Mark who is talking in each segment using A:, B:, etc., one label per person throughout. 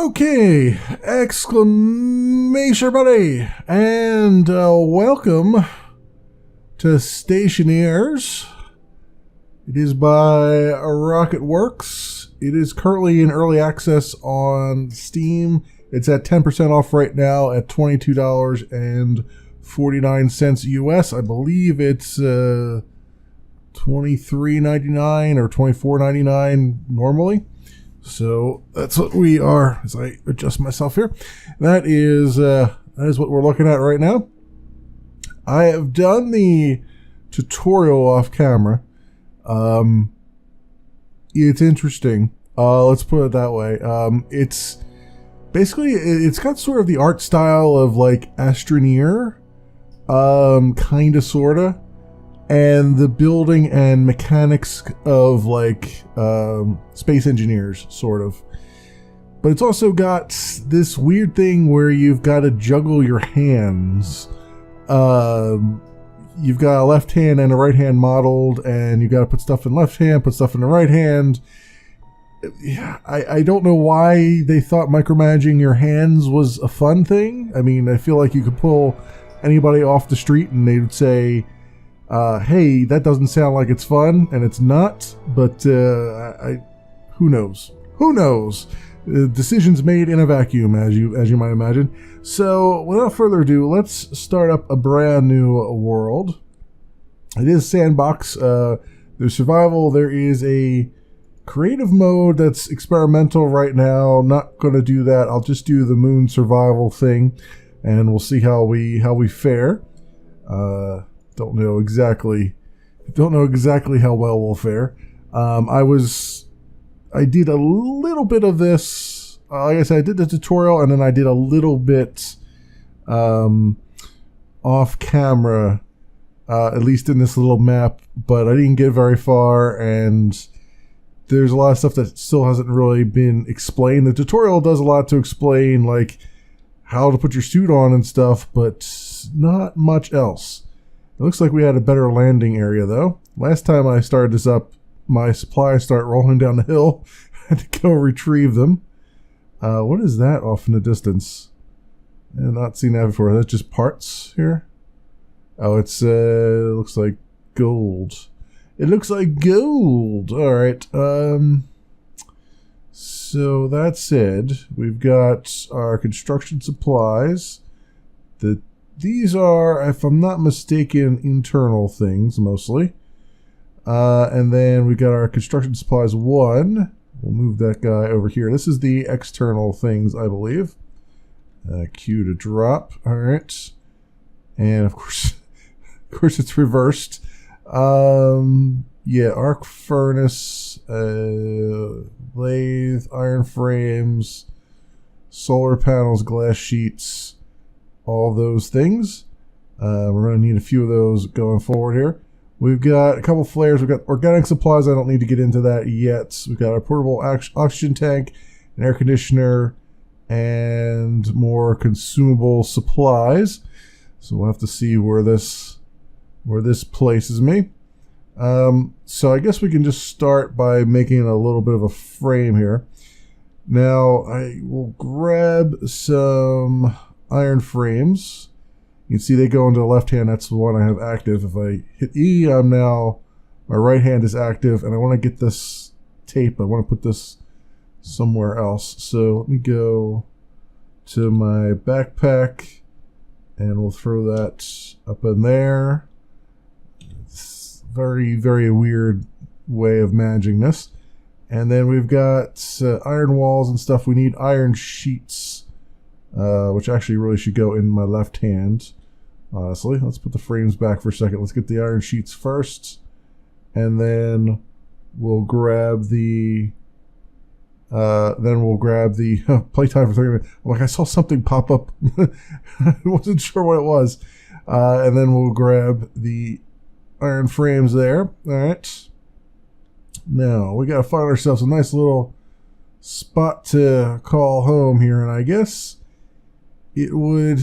A: Okay, exclamation buddy, and welcome to Stationeers. It is by Rocketworks. It is currently in early access on Steam. It's at 10% off right now at $22.49 US. I believe it's $23.99 or $24.99 normally. So that's what we are, as I adjust myself here. That is what we're looking at right now. I have done the tutorial off camera. It's interesting. Let's put it that way. It's basically, it's got sort of the art style of like Stationeers, kinda sorta. And the building and mechanics of like Space Engineers, sort of. But it's also got this weird thing where you've got to juggle your hands. You've got a left hand and a right hand modeled, and you've got to put stuff in left hand, put stuff in the right hand. I don't know why they thought micromanaging your hands was a fun thing. I mean, I feel like you could pull anybody off the street and they would say, hey, that doesn't sound like it's fun, and it's not, but who knows? Who knows? Decisions made in a vacuum, as you might imagine. So, without further ado, let's start up a brand new world. It is sandbox. There's survival. There is a creative mode that's experimental right now. Not going to do that. I'll just do the moon survival thing, and we'll see how we fare. Don't know exactly how well we'll fare. I did a little bit of this. Like I said, I did the tutorial, and then I did a little bit off camera, at least in this little map. But I didn't get very far, and there's a lot of stuff that still hasn't really been explained. The tutorial does a lot to explain, like how to put your suit on and stuff, but not much else. It looks like we had a better landing area, though. Last time I started this up, my supplies start rolling down the hill. I had to go retrieve them. What is that off in the distance? I've not seen that before. That's just parts here? Oh, it looks like gold. It looks like gold! Alright, so that said, we've got our construction supplies. These are, if I'm not mistaken, internal things, mostly. And then we got our construction supplies 1. We'll move that guy over here. This is the external things, I believe. Q to drop. Alright. And, of course, it's reversed. Yeah, arc furnace, lathe, iron frames, solar panels, glass sheets. All those things. We're going to need a few of those going forward here. We've got a couple flares. We've got organic supplies. I don't need to get into that yet. We've got a portable oxygen tank, an air conditioner, and more consumable supplies. So we'll have to see where this places me. So I guess we can just start by making a little bit of a frame here. Now I will grab some iron frames. You can see they go into the left hand. That's the one I have active. If I hit E, my right hand is active, and I want to get this tape. I want to put this somewhere else. So let me go to my backpack, and we'll throw that up in there. It's a very, very weird way of managing this. And then we've got iron walls and stuff. We need iron sheets. Which actually really should go in my left hand. Honestly, let's put the frames back for a second. Let's get the iron sheets first, and then we'll grab the playtime for 30 minutes. I'm like, I saw something pop up. I wasn't sure what it was. And then we'll grab the iron frames there. All right. Now we got to find ourselves a nice little spot to call home here, and I guess it would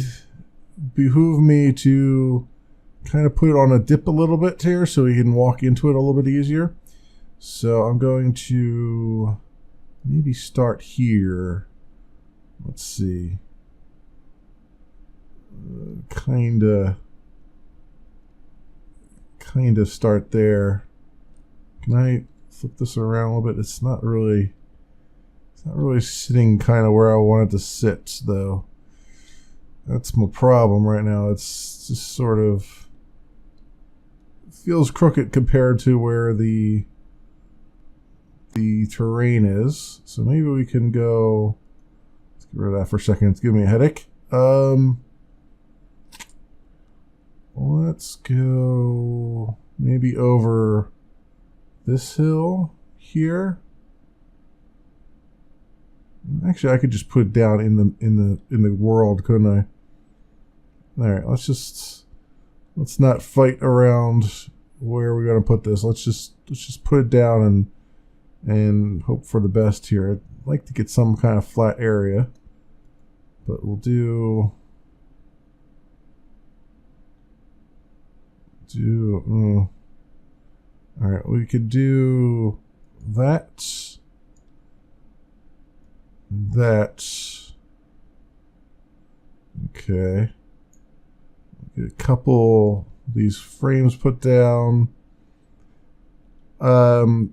A: behoove me to kind of put it on a dip a little bit here so we can walk into it a little bit easier. So I'm going to maybe start here. Let's see. Kinda start there. Can I flip this around a little bit? It's not really sitting kind of where I want it to sit, though. That's my problem right now. It's just sort of feels crooked compared to where the terrain is. So maybe we can go. Let's get rid of that for a second. It's giving me a headache. Let's go maybe over this hill here. Actually, I could just put it down in the world, couldn't I? All right, let's not fight around where we're gonna put this. Let's just put it down and hope for the best here. I'd like to get some kind of flat area, but we'll do. All right, we could do that. Okay. Get a couple of these frames put down.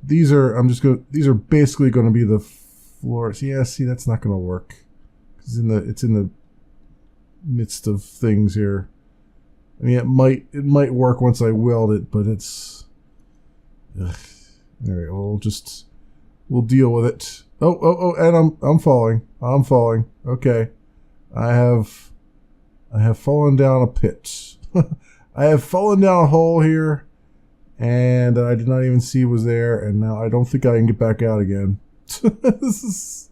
A: These are basically going to be the floors. Yeah, see, that's not going to work. It's in the midst of things here. I mean, it might work once I weld it, but it's. Ugh. All right, we'll deal with it. Oh, and I'm falling. I'm falling. Okay, I have fallen down a pit. I have fallen down a hole here, and I did not even see it was there, and now I don't think I can get back out again. This is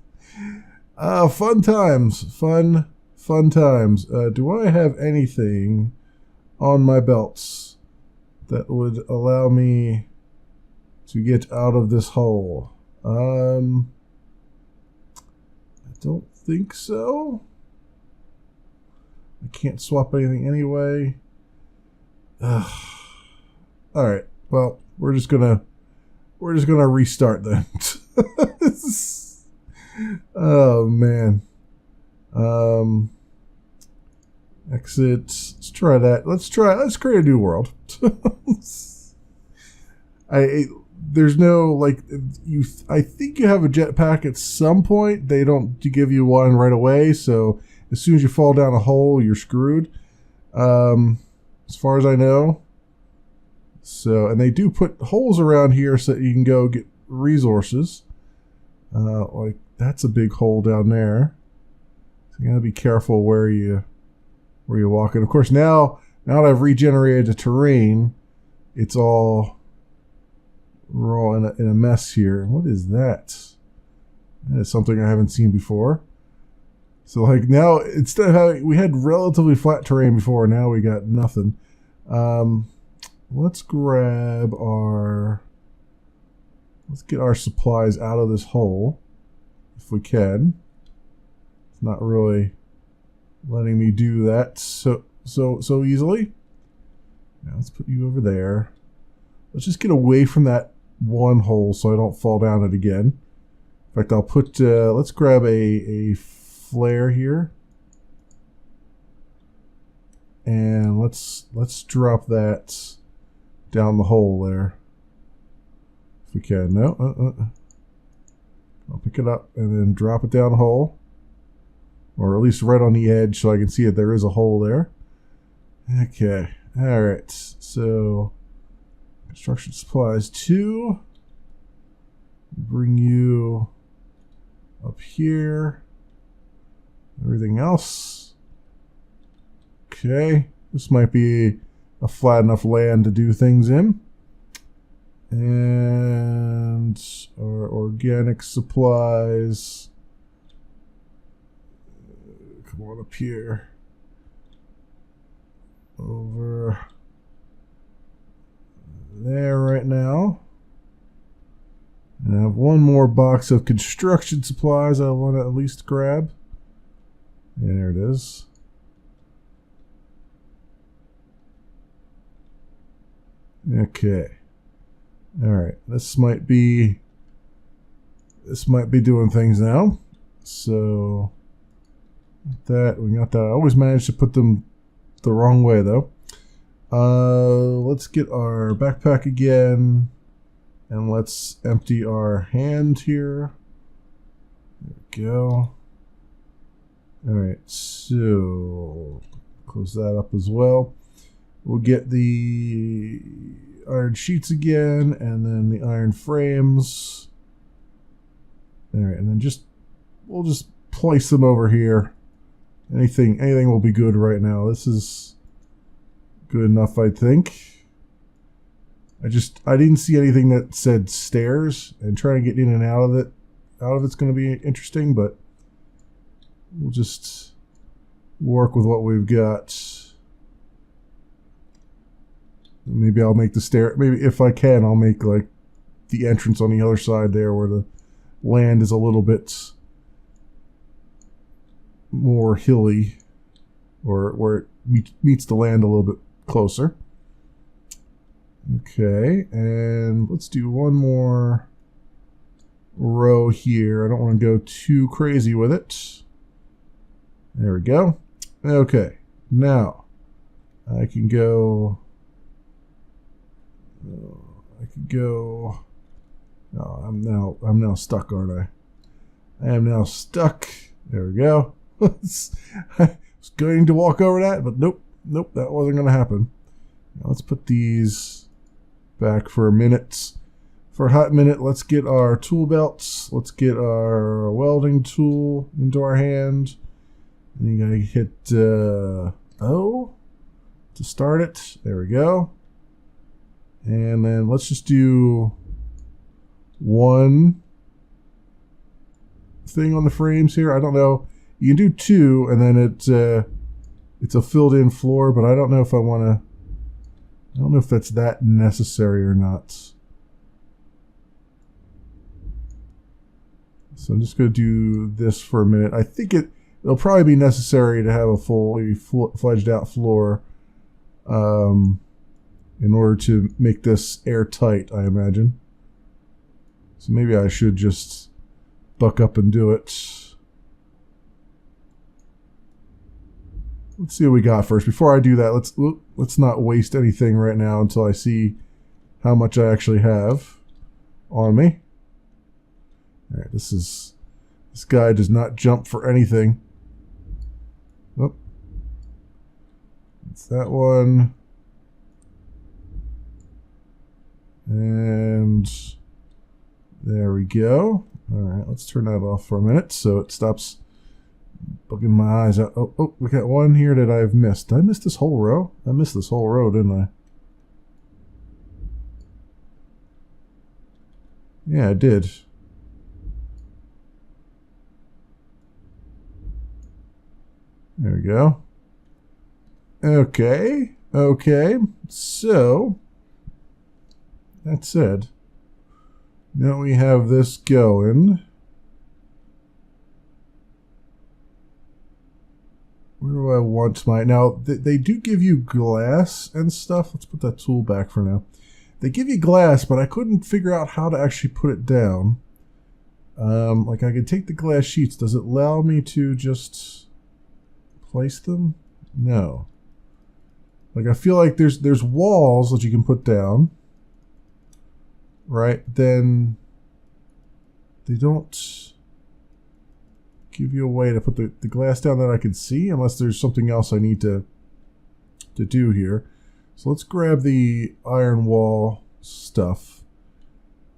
A: fun times. Fun times. Do I have anything on my belts that would allow me to get out of this hole? I don't think so. I can't swap anything anyway. All right. Well, we're just gonna restart then. Oh man. Exit. Let's try that. Let's create a new world. There's no like I think you have a jetpack at some point. They don't give you one right away, so as soon as you fall down a hole, you're screwed. As far as I know. So, and they do put holes around here so that you can go get resources. Like that's a big hole down there. So you gotta be careful where you walk. And of course now that I've regenerated the terrain, we're all in a mess here. What is that? That is something I haven't seen before. So like now, instead of having, we had relatively flat terrain before, now we got nothing. Let's get our supplies out of this hole, if we can. It's not really letting me do that so easily. Now let's put you over there. Let's just get away from that one hole so I don't fall down it again. In fact, I'll put, let's grab a flare here. And let's drop that down the hole there. If we can. No, I'll pick it up and then drop it down the hole. Or at least right on the edge so I can see that there is a hole there. Okay. Alright. So construction supplies 2. Bring you up here. Everything else. Okay. This might be a flat enough land to do things in. And our organic supplies. Come on up here. Over there right now. And I have one more box of construction supplies I want to at least grab. Yeah, there it is. Okay. All right. This might be doing things now. So That we got that. I always manage to put them the wrong way though. Let's get our backpack again, and let's empty our hand here. There we go. All right, so close that up as well. We'll get the iron sheets again, and then the iron frames. All right, and then we'll just place them over here. Anything will be good right now. This is good enough, I think. I didn't see anything that said stairs, and trying to get in and out of it's going to be interesting, but we'll just work with what we've got. Maybe I'll make the stair. Maybe if I can, I'll make like the entrance on the other side there, where the land is a little bit more hilly, or where it meets the land a little bit closer. Okay, and let's do one more row here. I don't want to go too crazy with it. There we go. Okay, now I can go. Oh, I'm now stuck, aren't I? I am now stuck. There we go. I was going to walk over that, but nope, that wasn't going to happen. Now let's put these back for a minute. For a hot minute, let's get our tool belts. Let's get our welding tool into our hand. And you gotta hit O to start it. There we go. And then let's just do one thing on the frames here. I don't know. You can do two, and then it's a filled-in floor, but I don't know if I want to. I don't know if that's that necessary or not. So I'm just going to do this for a minute. I think it'll probably be necessary to have a fully fledged out floor in order to make this airtight, I imagine. So maybe I should just buck up and do it. Let's see what we got first. Before I do that, let's not waste anything right now until I see how much I actually have on me. All right, this guy does not jump for anything. Oh, it's that one. And there we go. All right, let's turn that off for a minute so it stops bugging my eyes out. Oh, we got one here that I've missed. Did I miss this whole row? I missed this whole row, didn't I? Yeah, I did. There we go. Okay. So, that said, now we have this going. Where do I want my... Now, they do give you glass and stuff. Let's put that tool back for now. They give you glass, but I couldn't figure out how to actually put it down. Like, I could take the glass sheets. Does it allow me to just place them? No. Like, I feel like there's walls that you can put down. Right? Then they don't give you a way to put the glass down that I can see, unless there's something else I need to do here. So let's grab the iron wall stuff.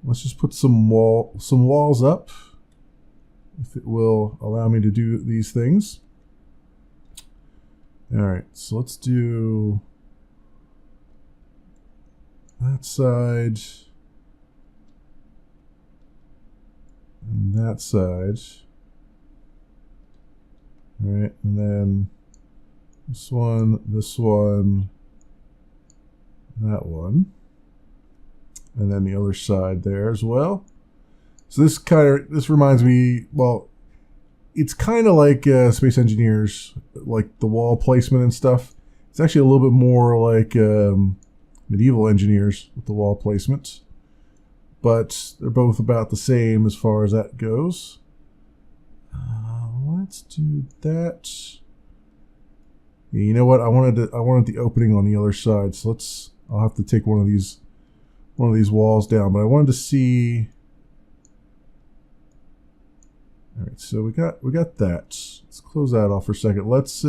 A: Let's just put some walls up, if it will allow me to do these things. All right, so let's do that side and that side. All right, and then this one, that one, and then the other side there as well. So this reminds me, well, it's kind of like Space Engineers, like the wall placement and stuff. It's actually a little bit more like Medieval Engineers with the wall placement, but they're both about the same as far as that goes. What let's do that. Yeah, you know what? I wanted the opening on the other side, so I'll have to take one of these walls down. But I wanted to see. All right, so we got that. Let's close that off for a second. Let's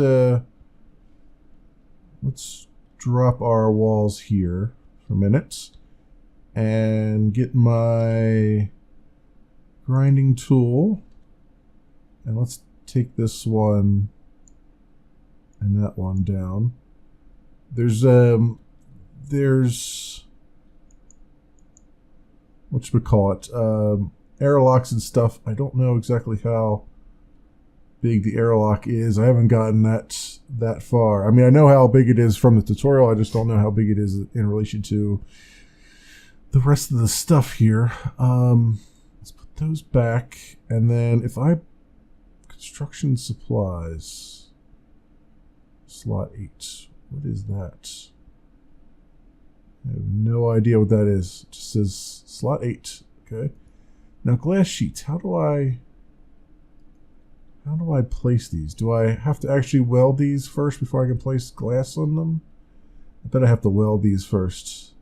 A: drop our walls here for a minute and get my grinding tool, and let's take this one and that one down. There's whatchamacallit, airlocks and stuff. I don't know exactly how big the airlock is. I haven't gotten that far. I mean, I know how big it is from the tutorial. I just don't know how big it is in relation to the rest of the stuff here. Let's put those back, and then construction supplies, slot 8. What is that? I have no idea what that is. It just says slot 8. Okay. Now glass sheets. How do I place these? Do I have to actually weld these first before I can place glass on them? I bet I have to weld these first.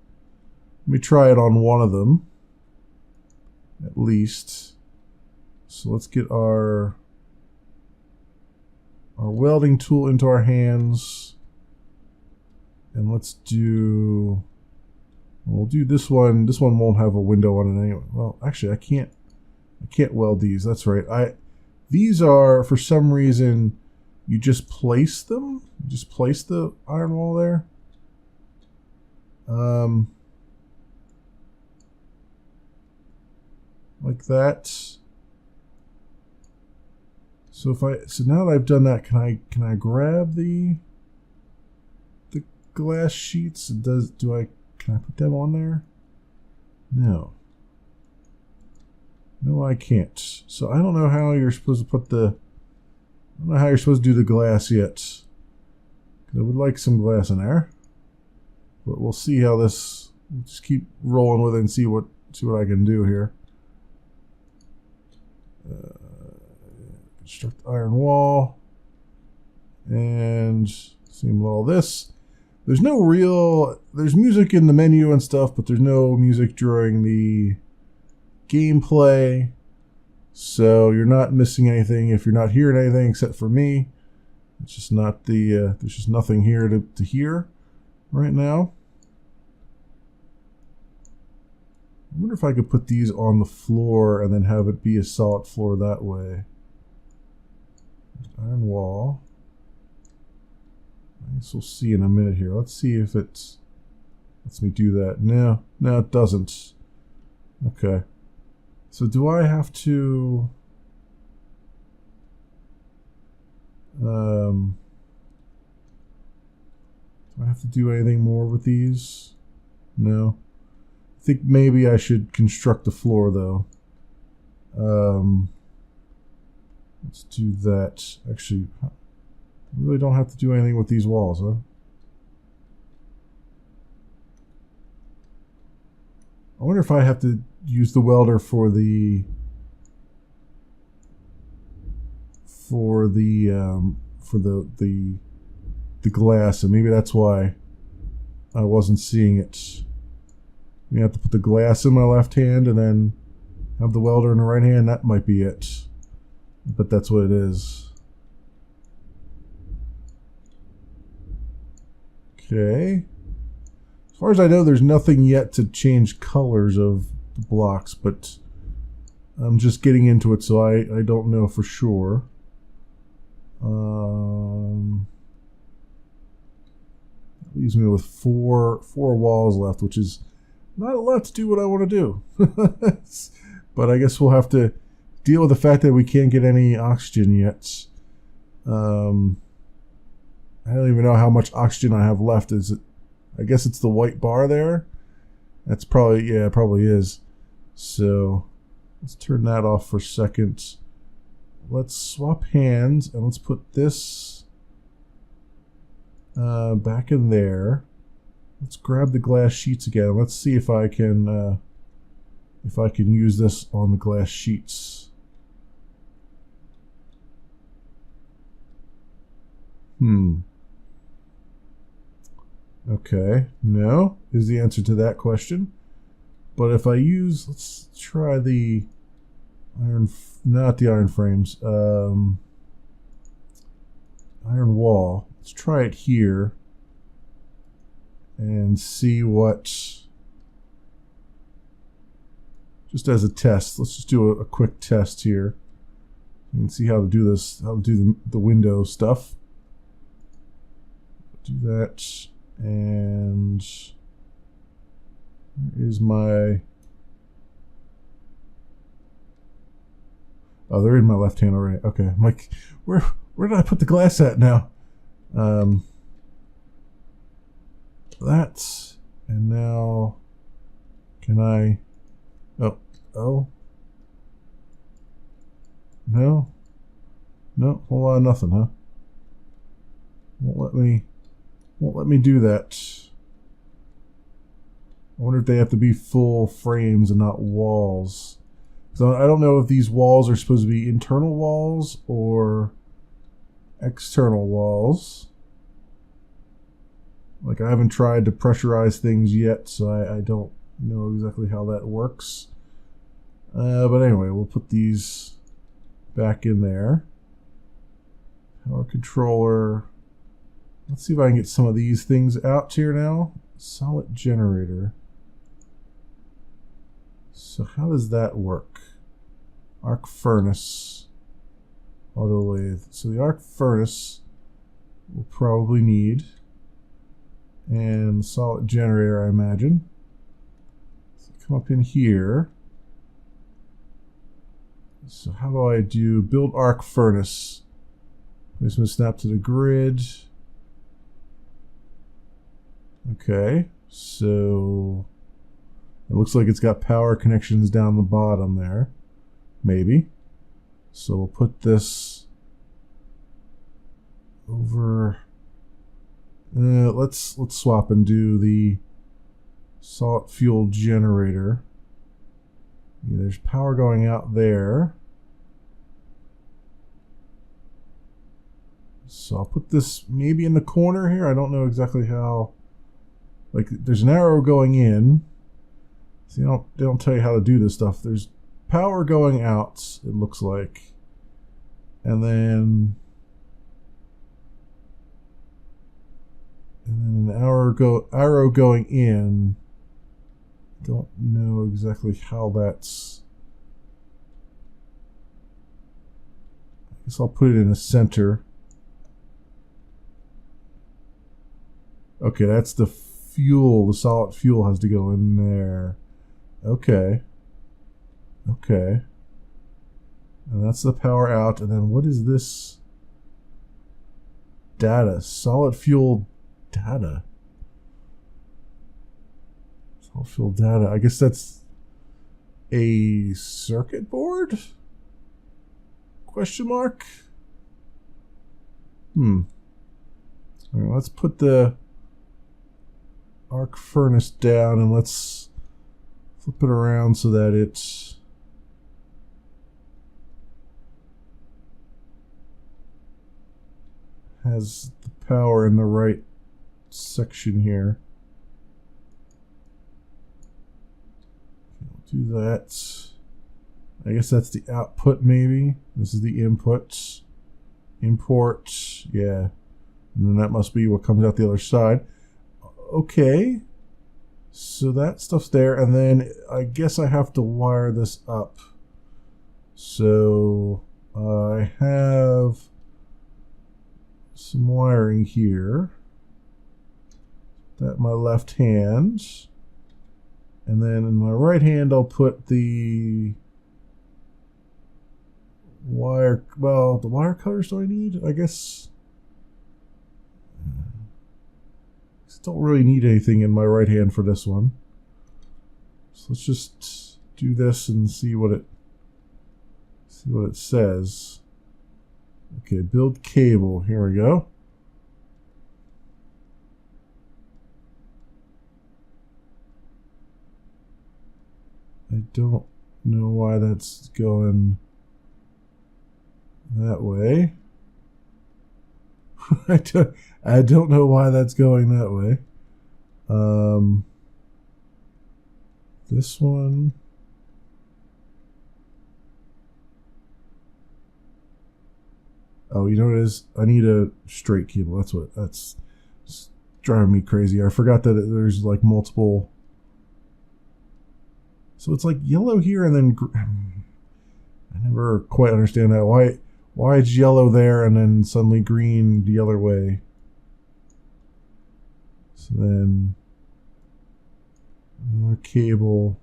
A: Let me try it on one of them, at least. So let's get our welding tool into our hands, and we'll do this one. This one won't have a window on it anyway. Well, actually, I can't weld these. That's right. These are, for some reason, you just place them. You just place the iron wall there. Like that. So now that I've done that, can I grab the glass sheets? Can I put them on there? No. No, I can't. So I don't know how you're supposed to I don't know how you're supposed to do the glass yet. I would like some glass in there. But we'll see how this, we'll just keep rolling with it and see what I can do here. Construct iron wall. And seam all this. There's music in the menu and stuff, but there's no music during the gameplay. So you're not missing anything if you're not hearing anything except for me. It's just not there's just nothing here to hear right now. I wonder if I could put these on the floor and then have it be a solid floor that way. Iron wall. I guess we'll see in a minute here. Let's see if it lets me do that. No, it doesn't. Okay. So do I have to... do I have to do anything more with these? No. I think maybe I should construct the floor, though. Let's do that. Actually, I really don't have to do anything with these walls, huh? I wonder if I have to use the welder for the glass, and maybe that's why I wasn't seeing it. You have to put the glass in my left hand and then have the welder in the right hand. That might be it. But that's what it is. Okay. As far as I know, there's nothing yet to change colors of the blocks, but I'm just getting into it, so I don't know for sure. That leaves me with four walls left, which is not a lot to do what I want to do. But I guess we'll have to deal with the fact that we can't get any oxygen yet. I don't even know how much oxygen I have left. Is it? I guess it's the white bar there. That's probably, yeah, it probably is. So let's turn that off for a second. Let's swap hands and let's put this back in there. Let's grab the glass sheets again. Let's see if I can use this on the glass sheets. Okay, no is the answer to that question. But if I use, let's try the iron, not the iron frames, iron wall. Let's try it here and see what, just as a test, let's just do a quick test here. You can see how to do this, how to do the window stuff. Do that, and where is my, oh, they're in my left hand already. Okay, I'm like, where did I put the glass at now? That, and now, can I, oh, no, whole lot of nothing, huh? Won't let me do that. I wonder if they have to be full frames and not walls. So I don't know if these walls are supposed to be internal walls or external walls. Like, I haven't tried to pressurize things yet, so I don't know exactly how that works. But anyway, we'll put these back in there. Power controller. Let's see if I can get some of these things out here now. Solid generator. So how does that work? Arc furnace. Auto lathe. So the arc furnace we'll probably need. And solid generator, I imagine. So come up in here. So how do I do build arc furnace? Placement snap to the grid. Okay, so it looks like it's got power connections down the bottom there. Maybe. So we'll put this over. Let's swap and do the solid fuel generator. Yeah, there's power going out there. So I'll put this maybe in the corner here. I don't know exactly how. Like, there's an arrow going in. See, they don't tell you how to do this stuff. There's power going out, it looks like. And then an arrow going in. Don't know exactly how that's. I guess I'll put it in the center. Okay, that's the fuel. The solid fuel has to go in there. Okay. Okay. And that's the power out. And then what is this? Data. Solid fuel data. Solid fuel data. I guess that's a circuit board? Question mark? All right, let's put the arc furnace down and let's flip it around so that it has the power in the right section here. Okay, we'll do that. I guess that's the output maybe. This is the input. Import, yeah. And then that must be what comes out the other side. Okay, so that stuff's there, and then I guess I have to wire this up. So I have some wiring here. That my left hand, and then in my right hand I'll put the wire. Well, the wire cutters do I need? I guess. Don't really need anything in my right hand for this one. So let's just do this and see what it says. Okay, build cable. Here we go. I don't know why that's going that way. I don't know why that's going that way. This one. Oh, you know what it is? I need a straight cable. That's driving me crazy. I forgot that there's like multiple. So it's like yellow here and then. I never quite understand that. Why it's yellow there and then suddenly green the other way? So then another cable.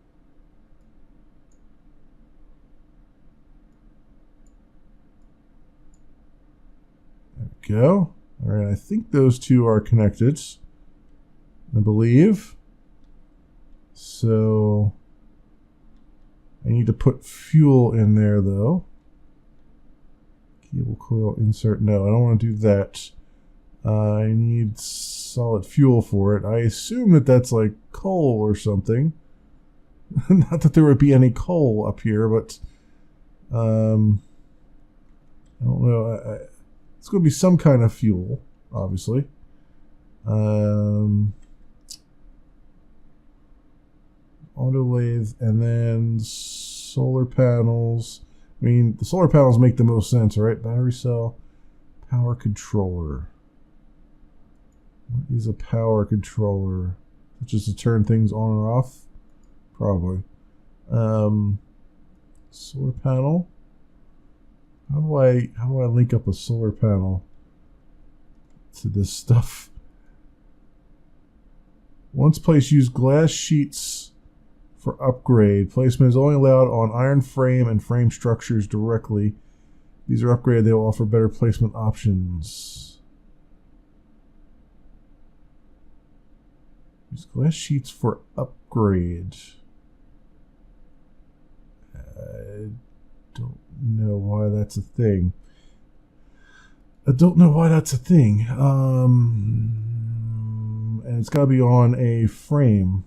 A: There we go. All right, I think those two are connected. I believe. So I need to put fuel in there though. Cable coil insert. No, I don't want to do that. I need solid fuel for it. I assume that that's like coal or something. Not that there would be any coal up here, but I don't know. It's going to be some kind of fuel, obviously. Auto lathe, and then solar panels. I mean, the solar panels make the most sense, right? Battery cell, power controller. What is a power controller? Just to turn things on and off? Probably. Solar panel. How do I link up a solar panel to this stuff? Once placed, use glass sheets for upgrade. Placement is only allowed on iron frame and frame structures directly. These are upgraded. They will offer better placement options. Use glass sheets for upgrade. I don't know why that's a thing. And it's got to be on a frame,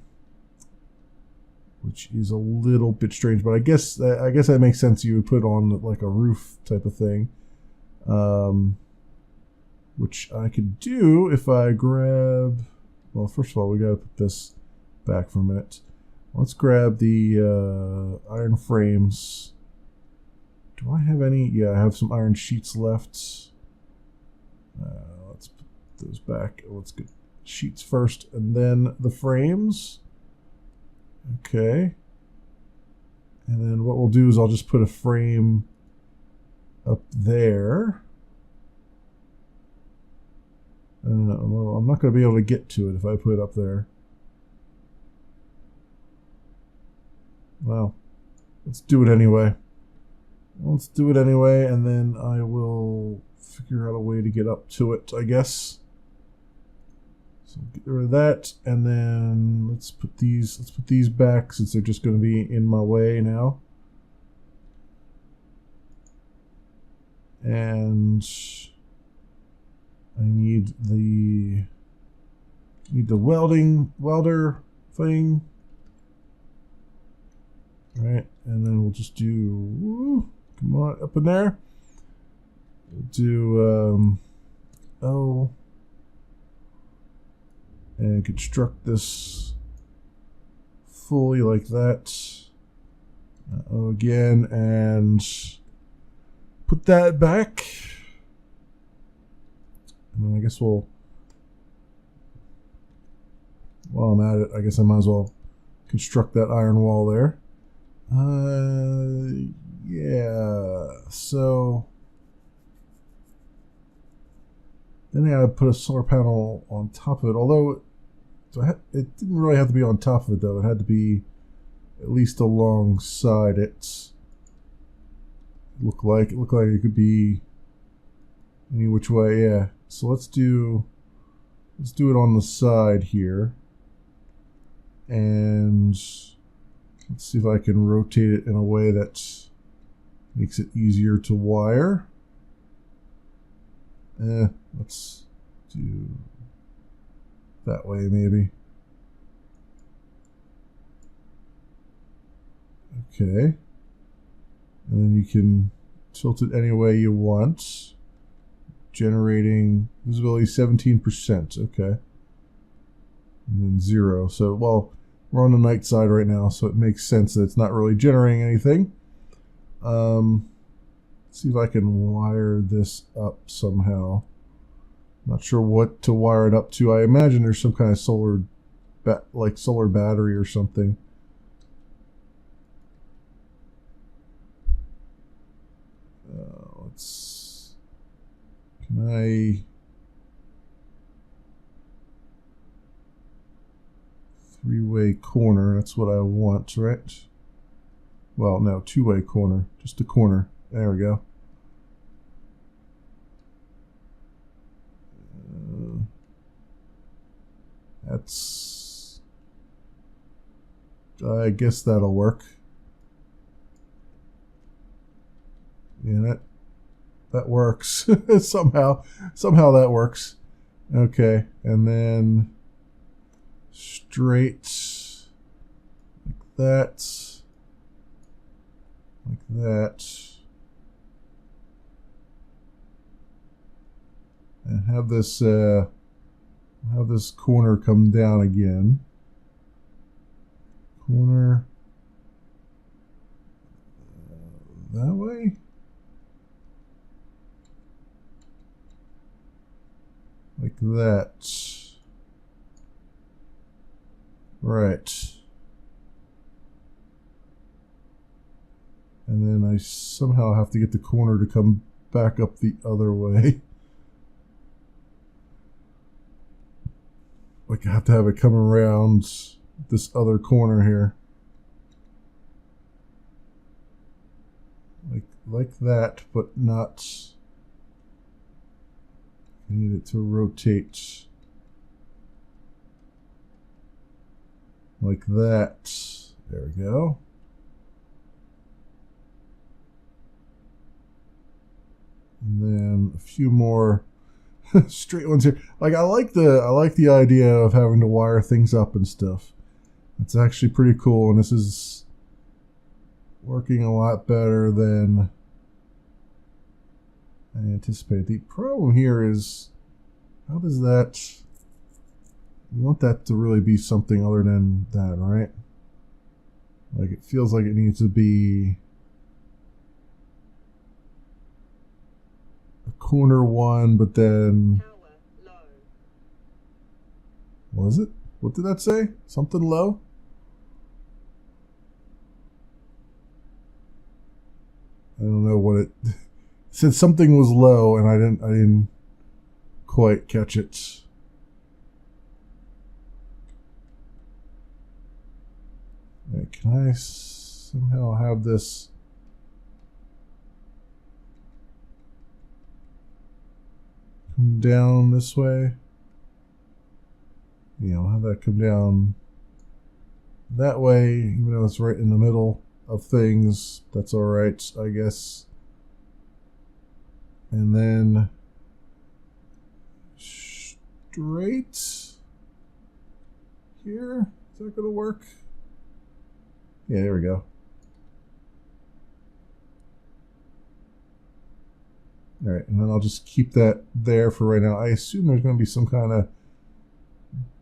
A: which is a little bit strange. But I guess that makes sense. You would put on like a roof type of thing, which I could do if I grab. Well, first of all, we got to put this back for a minute. Let's grab the iron frames. Do I have any? Yeah, I have some iron sheets left. Let's put those back. Let's get sheets first and then the frames. Okay. And then what we'll do is I'll just put a frame up there. Well, I'm not going to be able to get to it if I put it up there. Well, let's do it anyway. And then I will figure out a way to get up to it, I guess. So get rid of that, and then let's put these back since they're just going to be in my way now. And I need the welder thing. All right, and then we'll just do, come on, up in there. We'll do O, and construct this fully like that. O again, and put that back. And then I guess while I'm at it, I guess I might as well construct that iron wall there. Yeah, so then I gotta put a solar panel on top of it, although it didn't really have to be on top of it though. It had to be at least alongside it. It looked like it could be any which way, yeah. So let's do it on the side here. And let's see if I can rotate it in a way that makes it easier to wire. Let's do that way maybe. Okay. And then you can tilt it any way you want. generating visibility 17%. Okay. And then 0. So, well, we're on the night side right now, so it makes sense that it's not really generating anything. Let's see if I can wire this up somehow. Not sure what to wire it up to. I imagine there's some kind of solar battery or something. Can I... Three-way corner, that's what I want, right? Well, no, two-way corner, just a corner. There we go. I guess that'll work. Yeah, that works. somehow that works. Okay, and then straight like that, and have this corner come down again. Corner that way. Like that. Right. And then I somehow have to get the corner to come back up the other way. Like I have to have it come around this other corner here. Like that, but not... I need it to rotate like that. There we go. And then a few more straight ones here. Like I like the idea of having to wire things up and stuff. It's actually pretty cool, and this is working a lot better than I anticipated. The problem here is, how does that... You want that to really be something other than that, right? Like it feels like it needs to be a corner one, but then... What is it? What did that say? Something low? I don't know what it... It said something was low, and I didn't quite catch it. Right, can I somehow have this come down this way? Yeah, I'll have that come down that way, even though it's right in the middle of things. That's all right, I guess. And then straight here. Is that gonna work? Yeah, there we go. All right, and then I'll just keep that there for right now. I assume there's going to be some kind of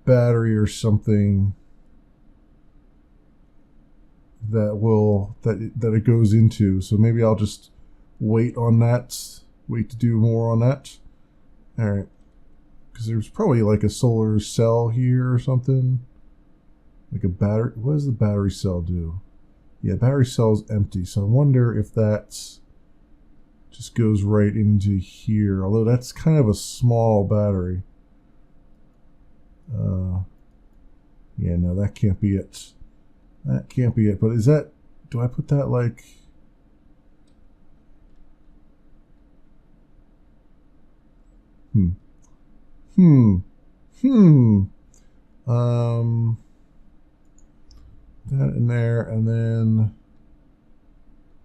A: battery or something that it goes into. So maybe I'll just wait on that. Wait to do more on that. All right, because there's probably like a solar cell here or something. Like a battery. What does the battery cell do? Yeah, battery cell's empty. So I wonder if that just goes right into here. Although that's kind of a small battery. Yeah, no, that can't be it. That can't be it. But is that... Do I put that like... That in there, and then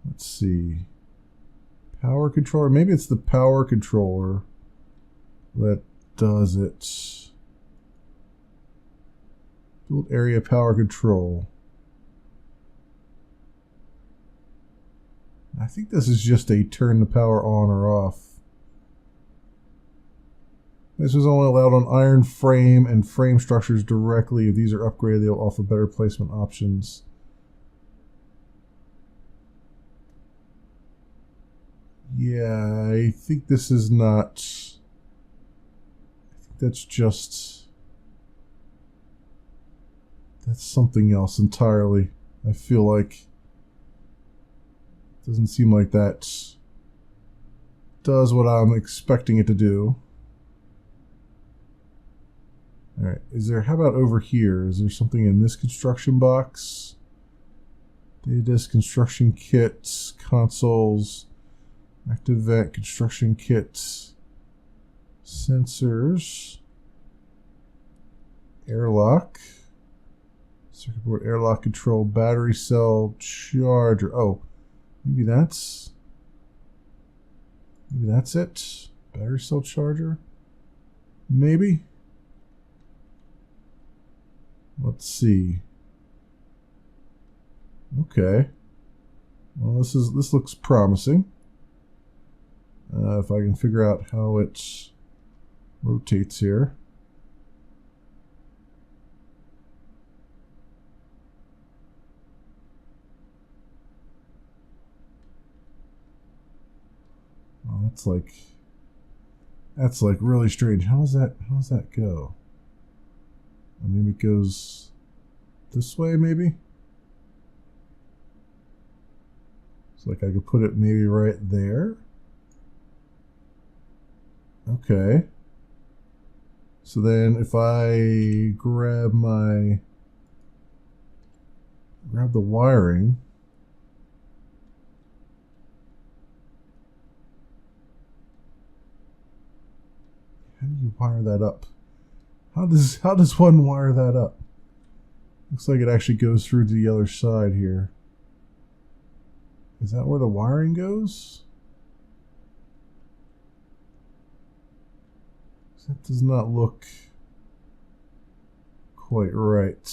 A: let's see, power controller. Maybe it's the power controller that does it. Build area power control. I think this is just a turn the power on or off. This is only allowed on iron frame and frame structures directly. If these are upgraded, they'll offer better placement options. Yeah, I think this is not... I think that's just... That's something else entirely. I feel like... It doesn't seem like that does what I'm expecting it to do. Alright, how about over here? Is there something in this construction box? Data disk, construction kits, consoles, active vent, construction kits, sensors, airlock, circuit board, airlock control, battery cell, charger. Oh, maybe that's it. Battery cell charger? Maybe? Let's see. Okay. Well, this looks promising. If I can figure out how it rotates here. Oh, that's like really strange. How does that go? Maybe it goes this way, maybe? It's like I could put it maybe right there. Okay. So then if I grab the wiring. How do you wire that up? How does one wire that up? Looks like it actually goes through to the other side here. Is that where the wiring goes? That does not look quite right.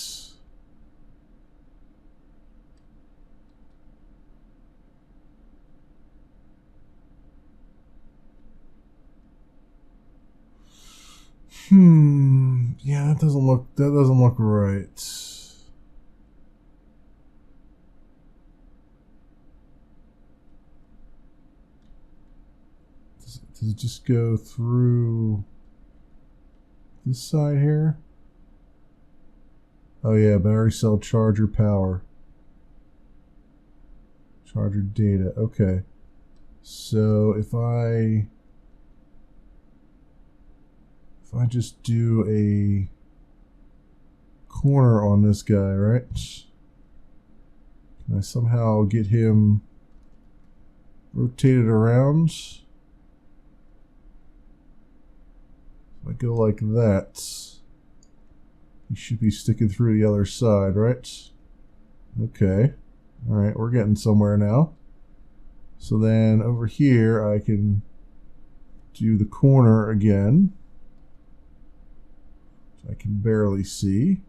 A: Yeah, that doesn't look right. Does it just go through this side here? Oh yeah, battery cell charger power. Charger data. Okay. So if I just do a corner on this guy, right? Can I somehow get him rotated around? If I go like that, he should be sticking through the other side, right? Okay. Alright, we're getting somewhere now. So then over here I can do the corner again. I can barely see.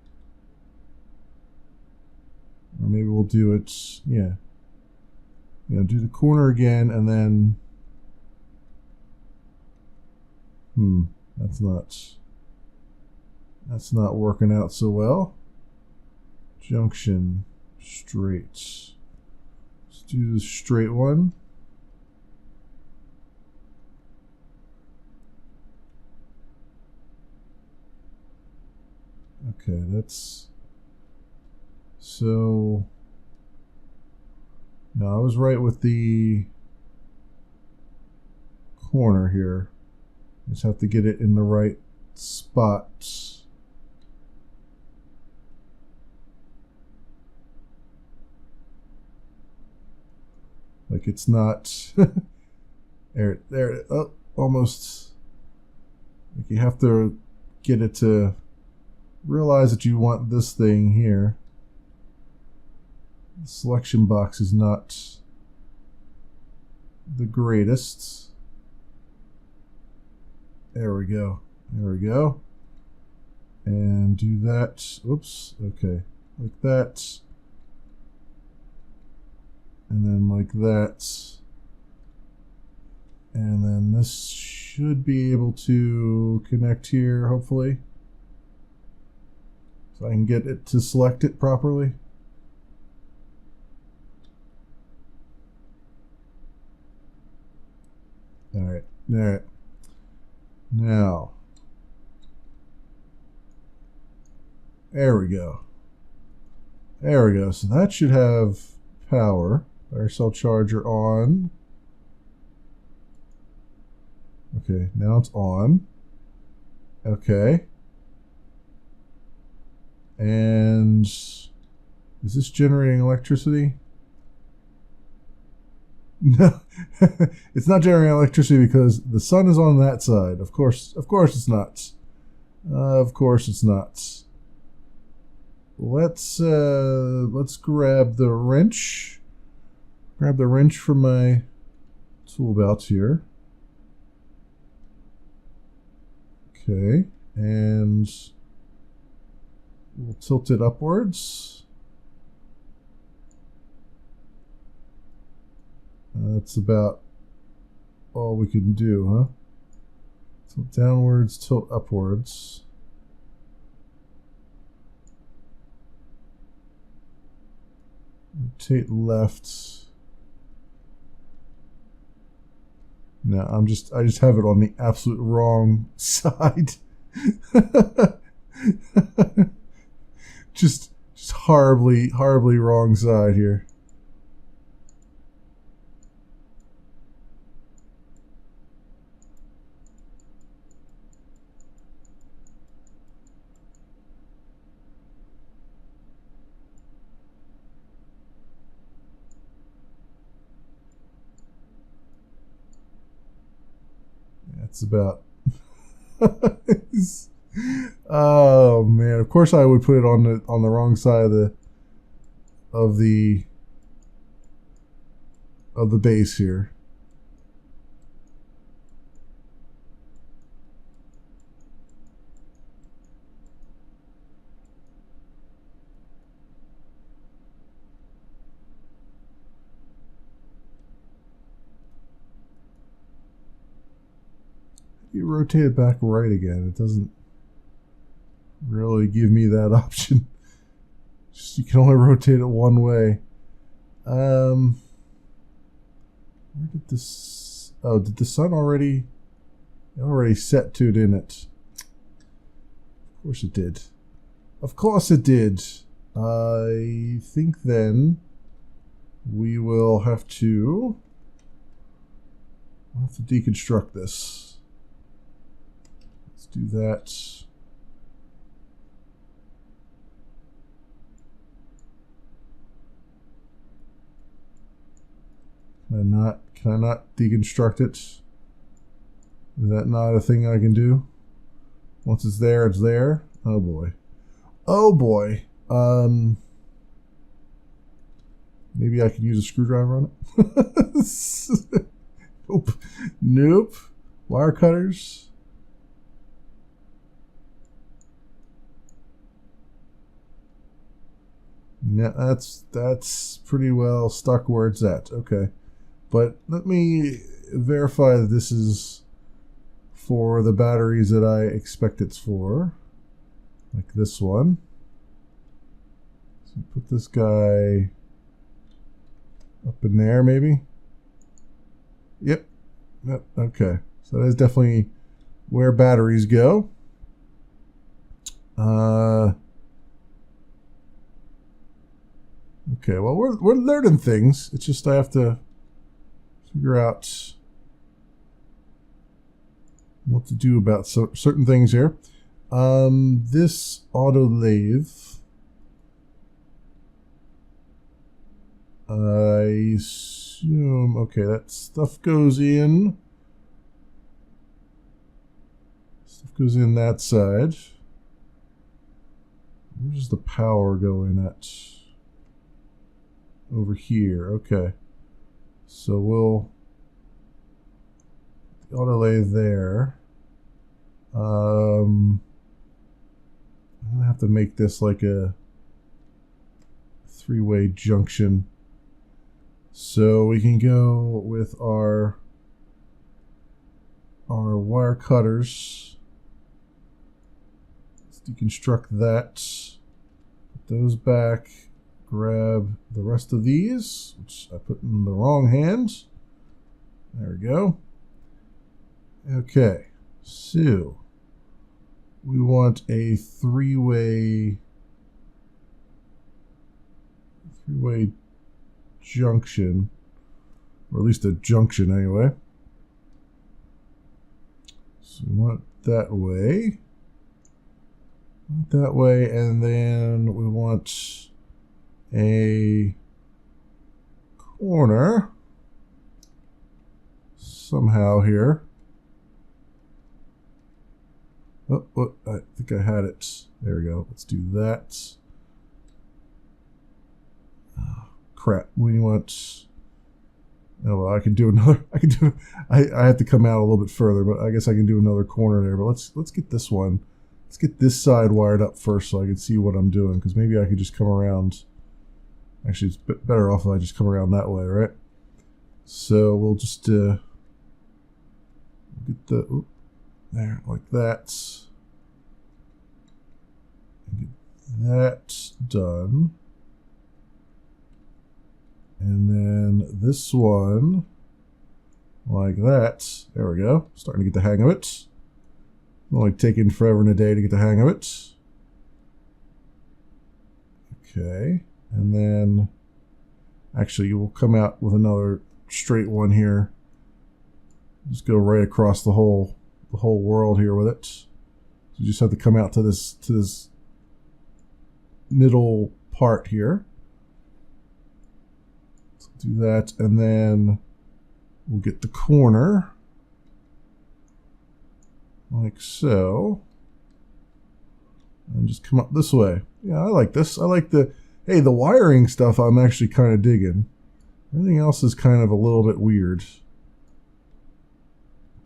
A: Or maybe we'll do it, yeah. Do the corner again and then... That's not working out so well. Junction, straight. Let's do the straight one. Okay, that's... So... No, I was right with the corner here. Just have to get it in the right spot. Like it's not... there, oh, almost. Like you have to get it to realize that you want this thing here. The selection box is not the greatest. There we go. There we go. And do that. Oops. Okay. Like that. And then like that. And then this should be able to connect here, hopefully. So I can get it to select it properly. Alright, alright. Now, there we go. There we go. So that should have power. Our cell charger on. Okay, now it's on. Okay. And is this generating electricity? No, it's not generating electricity because the sun is on that side. Of course it's not. Of course it's not. Let's grab the wrench. Grab the wrench from my tool belt here. Okay, and we'll tilt it upwards. That's about all we can do, huh? Tilt downwards, tilt upwards. Rotate left. No, I just have it on the absolute wrong side. just horribly wrong side here. That's about. Oh man! Of course, I would put it on the wrong side of the base here. You rotate it back right again. It doesn't really give me that option. Just you can only rotate it one way. Where did this? Oh, did the sun already? It already set to it, didn't it? Of course it did. Of course it did. I think then we will have to. I'll have to deconstruct this. Let's do that. Can I not deconstruct it? Is that not a thing I can do? Once it's there, it's there. Oh boy. Oh boy. Maybe I can use a screwdriver on it. Nope. Nope. Wire cutters. Yeah, that's pretty well stuck where it's at. Okay. But let me verify that this is for the batteries that I expect it's for. Like this one. So put this guy up in there maybe. Yep. Yep. Okay. So that is definitely where batteries go. Okay, well we're learning things. It's just I have to figure out what to do about certain things here. This auto lathe, I assume, okay, that stuff goes in. Stuff goes in that side. Where does the power go in at? Over here, okay. So we'll auto lathe there. I'm gonna have to make this like a three-way junction. So we can go with our our wire cutters. Let's deconstruct that. Put those back. Grab the rest of these, which I put in the wrong hands. There we go. Okay, so we want a three-way junction, or at least a junction anyway. So we want it that way, and then we want a corner somehow here. Oh, I think I had it. There we go. Let's do that. Oh, crap. We want. Oh well, I could do another. I have to come out a little bit further, but I guess I can do another corner there. But let's get this one. Let's get this side wired up first, so I can see what I'm doing. Because maybe I could just come around. Actually, it's better off if I just come around that way, right? So we'll just get the there like that. Get that done, and then this one like that. There we go. Starting to get the hang of it. Only taking forever and a day to get the hang of it. Okay. And then, actually, you will come out with another straight one here. Just go right across the whole world here with it. So you just have to come out to this middle part here. So do that, and then we'll get the corner like so, and just come up this way. Yeah, I like this. I like the. Hey, the wiring stuff I'm actually kind of digging. Everything else is kind of a little bit weird.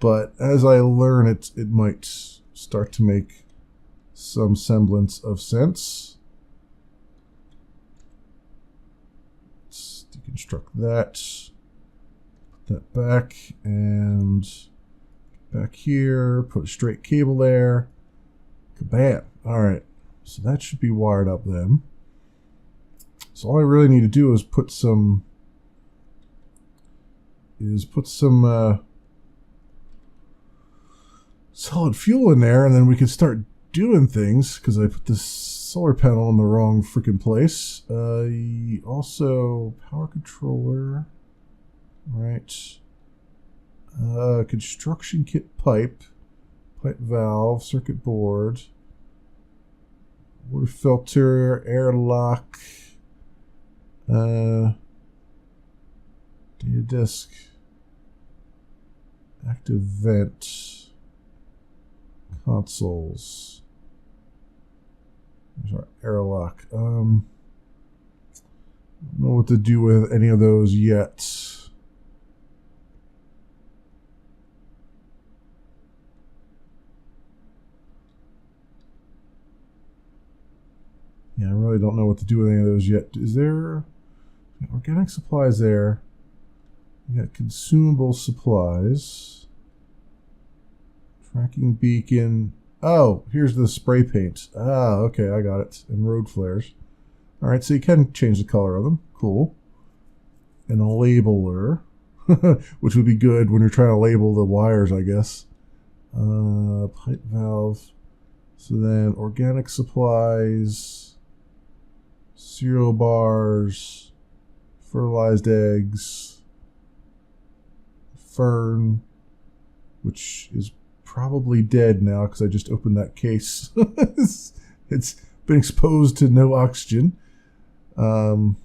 A: But as I learn it, it might start to make some semblance of sense. Let's deconstruct that. Put that back and back here. Put a straight cable there. Kabam. Alright, so that should be wired up then. So all I really need to do is put some solid fuel in there, and then we can start doing things, because I put this solar panel in the wrong freaking place. Also power controller, right? Construction kit pipe valve, circuit board, water filter, airlock. Data disk, active vent, consoles. There's our airlock. I don't know what to do with any of those yet. Yeah, I really don't know what to do with any of those yet. Is there organic supplies there? We got consumable supplies. Tracking beacon. Oh, here's the spray paint. Ah, okay, I got it. And road flares. Alright, so you can change the color of them. Cool. And a labeler. Which would be good when you're trying to label the wires, I guess. Pipe valve. So then organic supplies. Cereal bars. Fertilized eggs. Fern. Which is probably dead now because I just opened that case. It's been exposed to no oxygen. Or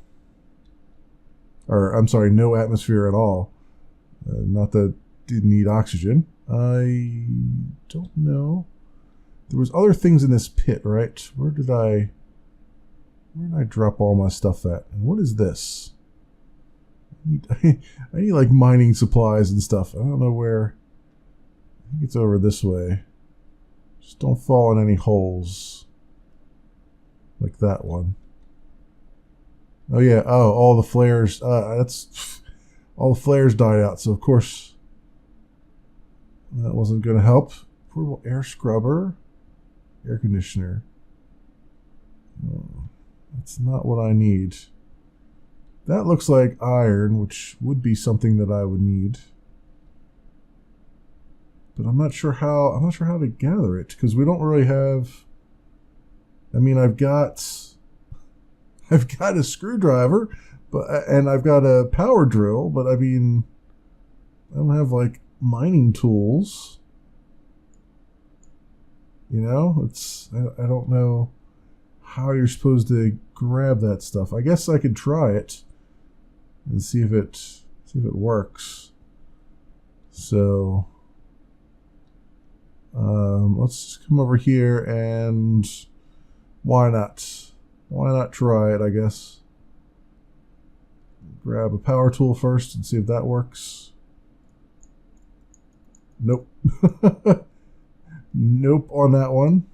A: I'm sorry, no atmosphere at all. Not that it didn't need oxygen. I don't know. There was other things in this pit, right? Where did I drop all my stuff at? And what is this? I need like mining supplies and stuff. I don't know where. I think it's over this way. Just don't fall in any holes. Like that one. Oh yeah, oh, all the flares, all the flares died out, so of course That wasn't going to help. Portable air scrubber. Air conditioner. Oh, that's not what I need. That looks like iron, which would be something that I would need. But I'm not sure how to gather it, because we don't really have. I mean, I've got a screwdriver, and I've got a power drill, but I mean, I don't have like mining tools. You know, I don't know how you're supposed to grab that stuff. I guess I could try it and see if it works. So let's come over here and why not? Why not try it, I guess. Grab a power tool first and see if that works. Nope. Nope on that one.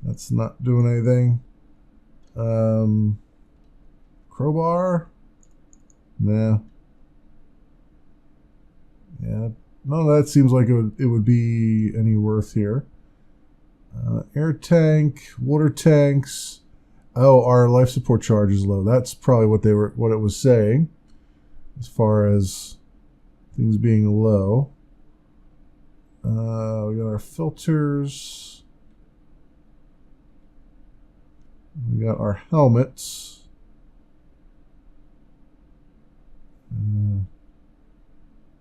A: That's not doing anything. Crowbar? Nah. Yeah, none of that seems like it would be any worth here. Air tank, water tanks. Oh, our life support charge is low. That's probably what it was saying, as far as things being low. We got our filters. We got our helmets.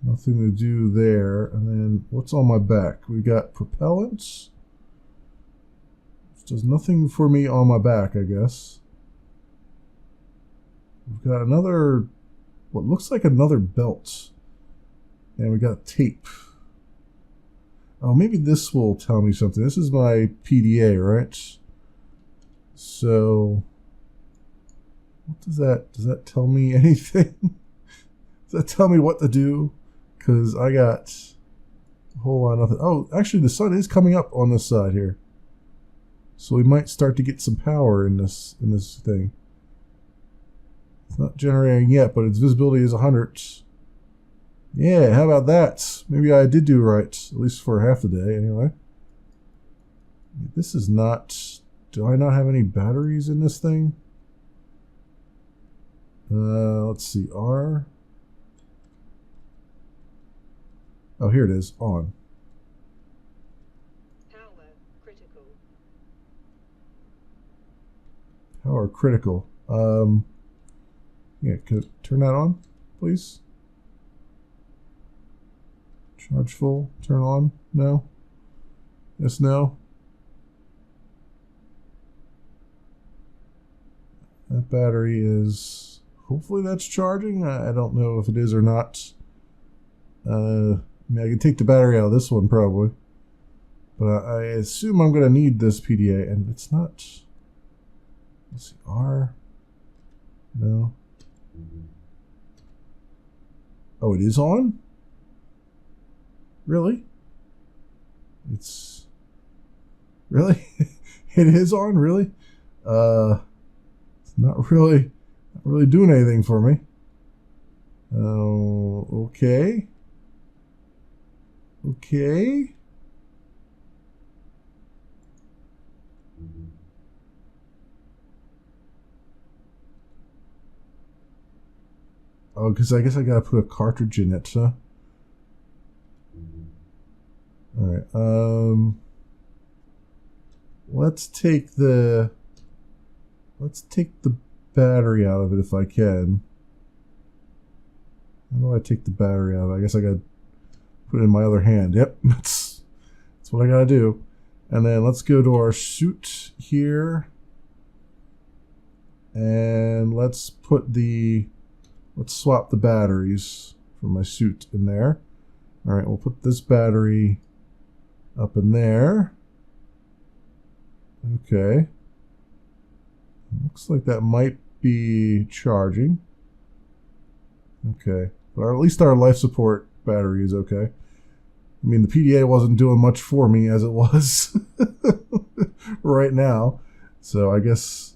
A: Nothing to do there. And then what's on my back? We got propellants. Which does nothing for me on my back, I guess. We've got another, what looks like another belt. And we got tape. Oh, maybe this will tell me something. This is my PDA, right? So, what does that tell me anything? Does that tell me what to do? Because I got a whole lot of nothing. Oh, actually the sun is coming up on this side here. So we might start to get some power in this thing. It's not generating yet, but its visibility is 100. Yeah, how about that? Maybe I did do right, at least for half the day anyway. This is not... Do I not have any batteries in this thing? Let's see, R. Oh, here it is, on.
B: Power critical.
A: Power critical. Yeah, could turn that on, please? Charge full, turn on, no? Yes, no? That battery is, hopefully that's charging. I don't know if it is or not. I mean, I can take the battery out of this one probably. But I assume I'm going to need this PDA, and it's not. Let's see, R. No. Oh, it is on? Really? It's... Really? It is on? Really? It's not really doing anything for me. Oh, okay. Okay. Oh, because I guess I gotta put a cartridge in it, huh? Alright, let's take the battery out of it if I can. How do I take the battery out of it? I guess I gotta put it in my other hand. Yep, that's what I gotta do. And then let's go to our suit here. And let's swap the batteries for my suit in there. Alright, we'll put this battery up in there. Okay. Looks like that might be charging. Okay. But at least our life support battery is okay. I mean, the PDA wasn't doing much for me as it was right now. So I guess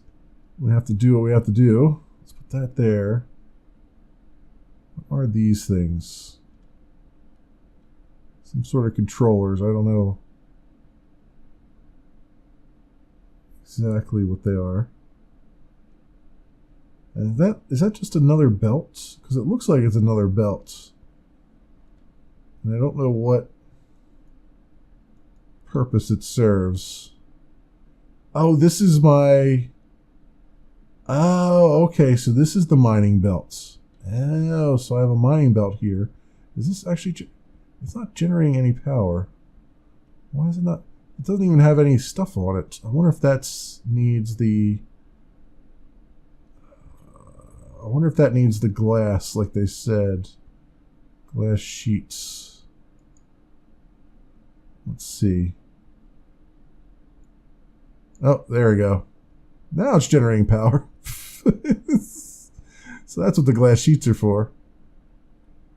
A: we have to do what we have to do. Let's put that there. What are these things? Some sort of controllers. I don't know exactly what they are. And is that just another belt? Because it looks like it's another belt. And I don't know what purpose it serves. Oh, this is my... Oh, okay, so this is the mining belt. Oh, so I have a mining belt here. Is this actually... It's not generating any power. Why is it not... It doesn't even have any stuff on it. I wonder if that needs the... I wonder if that needs the glass, like they said. Glass sheets. Let's see. Oh, there we go. Now it's generating power. So that's what the glass sheets are for.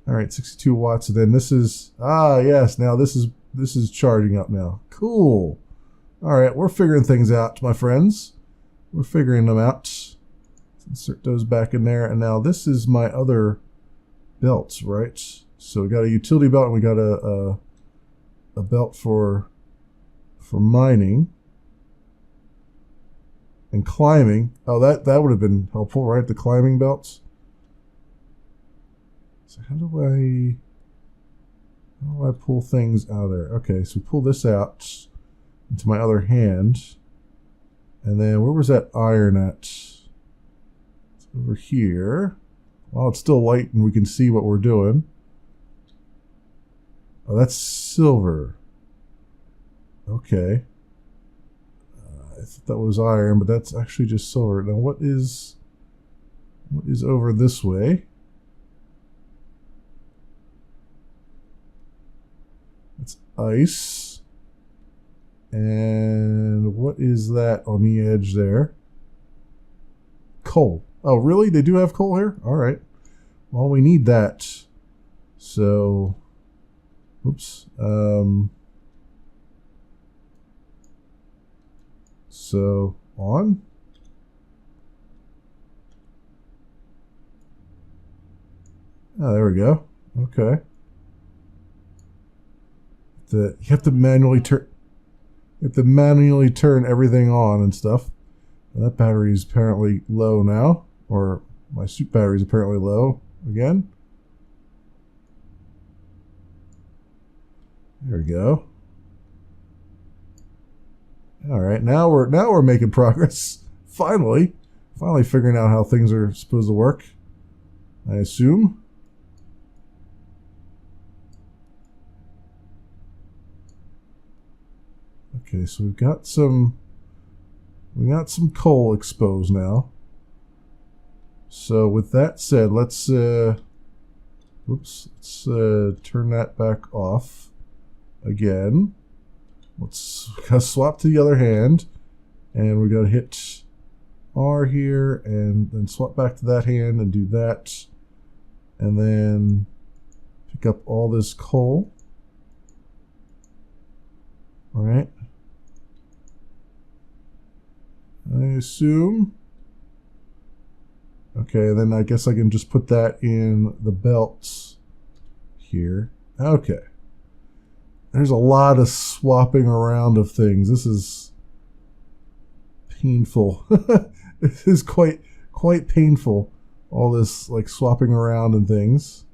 A: All right, 62 watts. And then this is... Ah, yes. Now this is charging up now. Cool. All right, we're figuring things out, my friends. We're figuring them out. Let's insert those back in there. And now this is my other belts, right? So we got a utility belt and we got a belt for mining and climbing. Oh, that would have been helpful, right? The climbing belts. So how do I pull things out of there? Okay, so we pull this out into my other hand. And then where was that iron at? It's over here. Well, it's still light and we can see what we're doing. Oh, that's silver. Okay. I thought that was iron, but that's actually just silver. Now what is over this way? It's ice. And what is that on the edge there? Coal. Oh, really? They do have coal here? All right. Well, we need that. So, oops. So, on. Oh, there we go. Okay. You have to manually turn. You have to manually turn everything on and stuff. And that battery is apparently low now, or my suit battery is apparently low again. There we go. All right, now we're making progress. Finally figuring out how things are supposed to work, I assume. Okay, so we got some coal exposed now. So with that said, let's turn that back off again. Let's swap to the other hand, and we got to hit R here, and then swap back to that hand and do that, and then pick up all this coal. All right. I assume. Okay, then I guess I can just put that in the belts here. Okay. There's a lot of swapping around of things. This is painful. This is quite painful. All this like swapping around and things.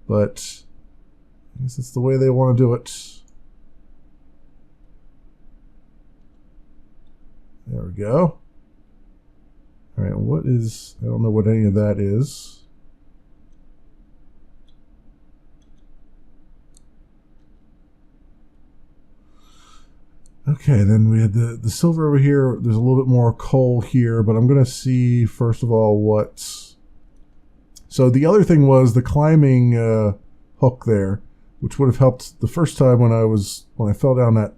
A: But I guess it's the way they want to do it. There we go. All right, what is... I don't know what any of that is. Okay, then we had the silver over here. There's a little bit more coal here, but I'm going to see, first of all, what... So the other thing was the climbing hook there, which would have helped the first time when I fell down that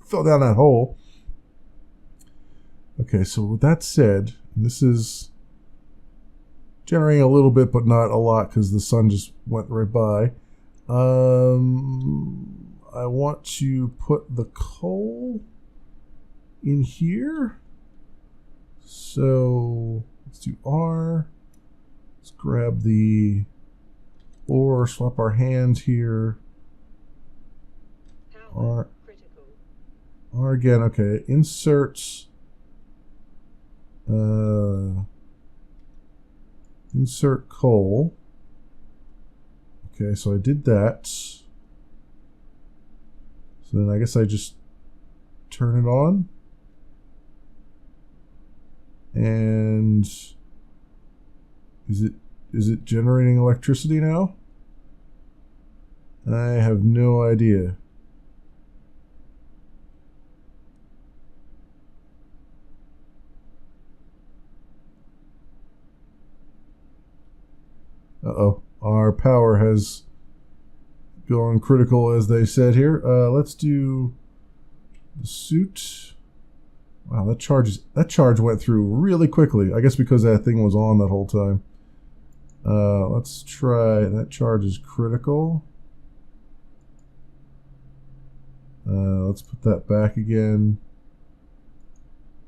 A: fell down that hole. Okay, so with that said, this is generating a little bit, but not a lot because the sun just went right by. I want to put the coal in here. So let's do R. Let's grab the or swap our hand here.
B: Power critical.
A: R again. Okay, insert. Insert coal. Okay, so I did that. So then I guess I just turn it on. And is it generating electricity now? I have no idea. Uh-oh. Our power has gone critical, as they said here. Let's do the suit. Wow, that charge went through really quickly. I guess because that thing was on that whole time. Let's try, that charge is critical. Let's put that back again.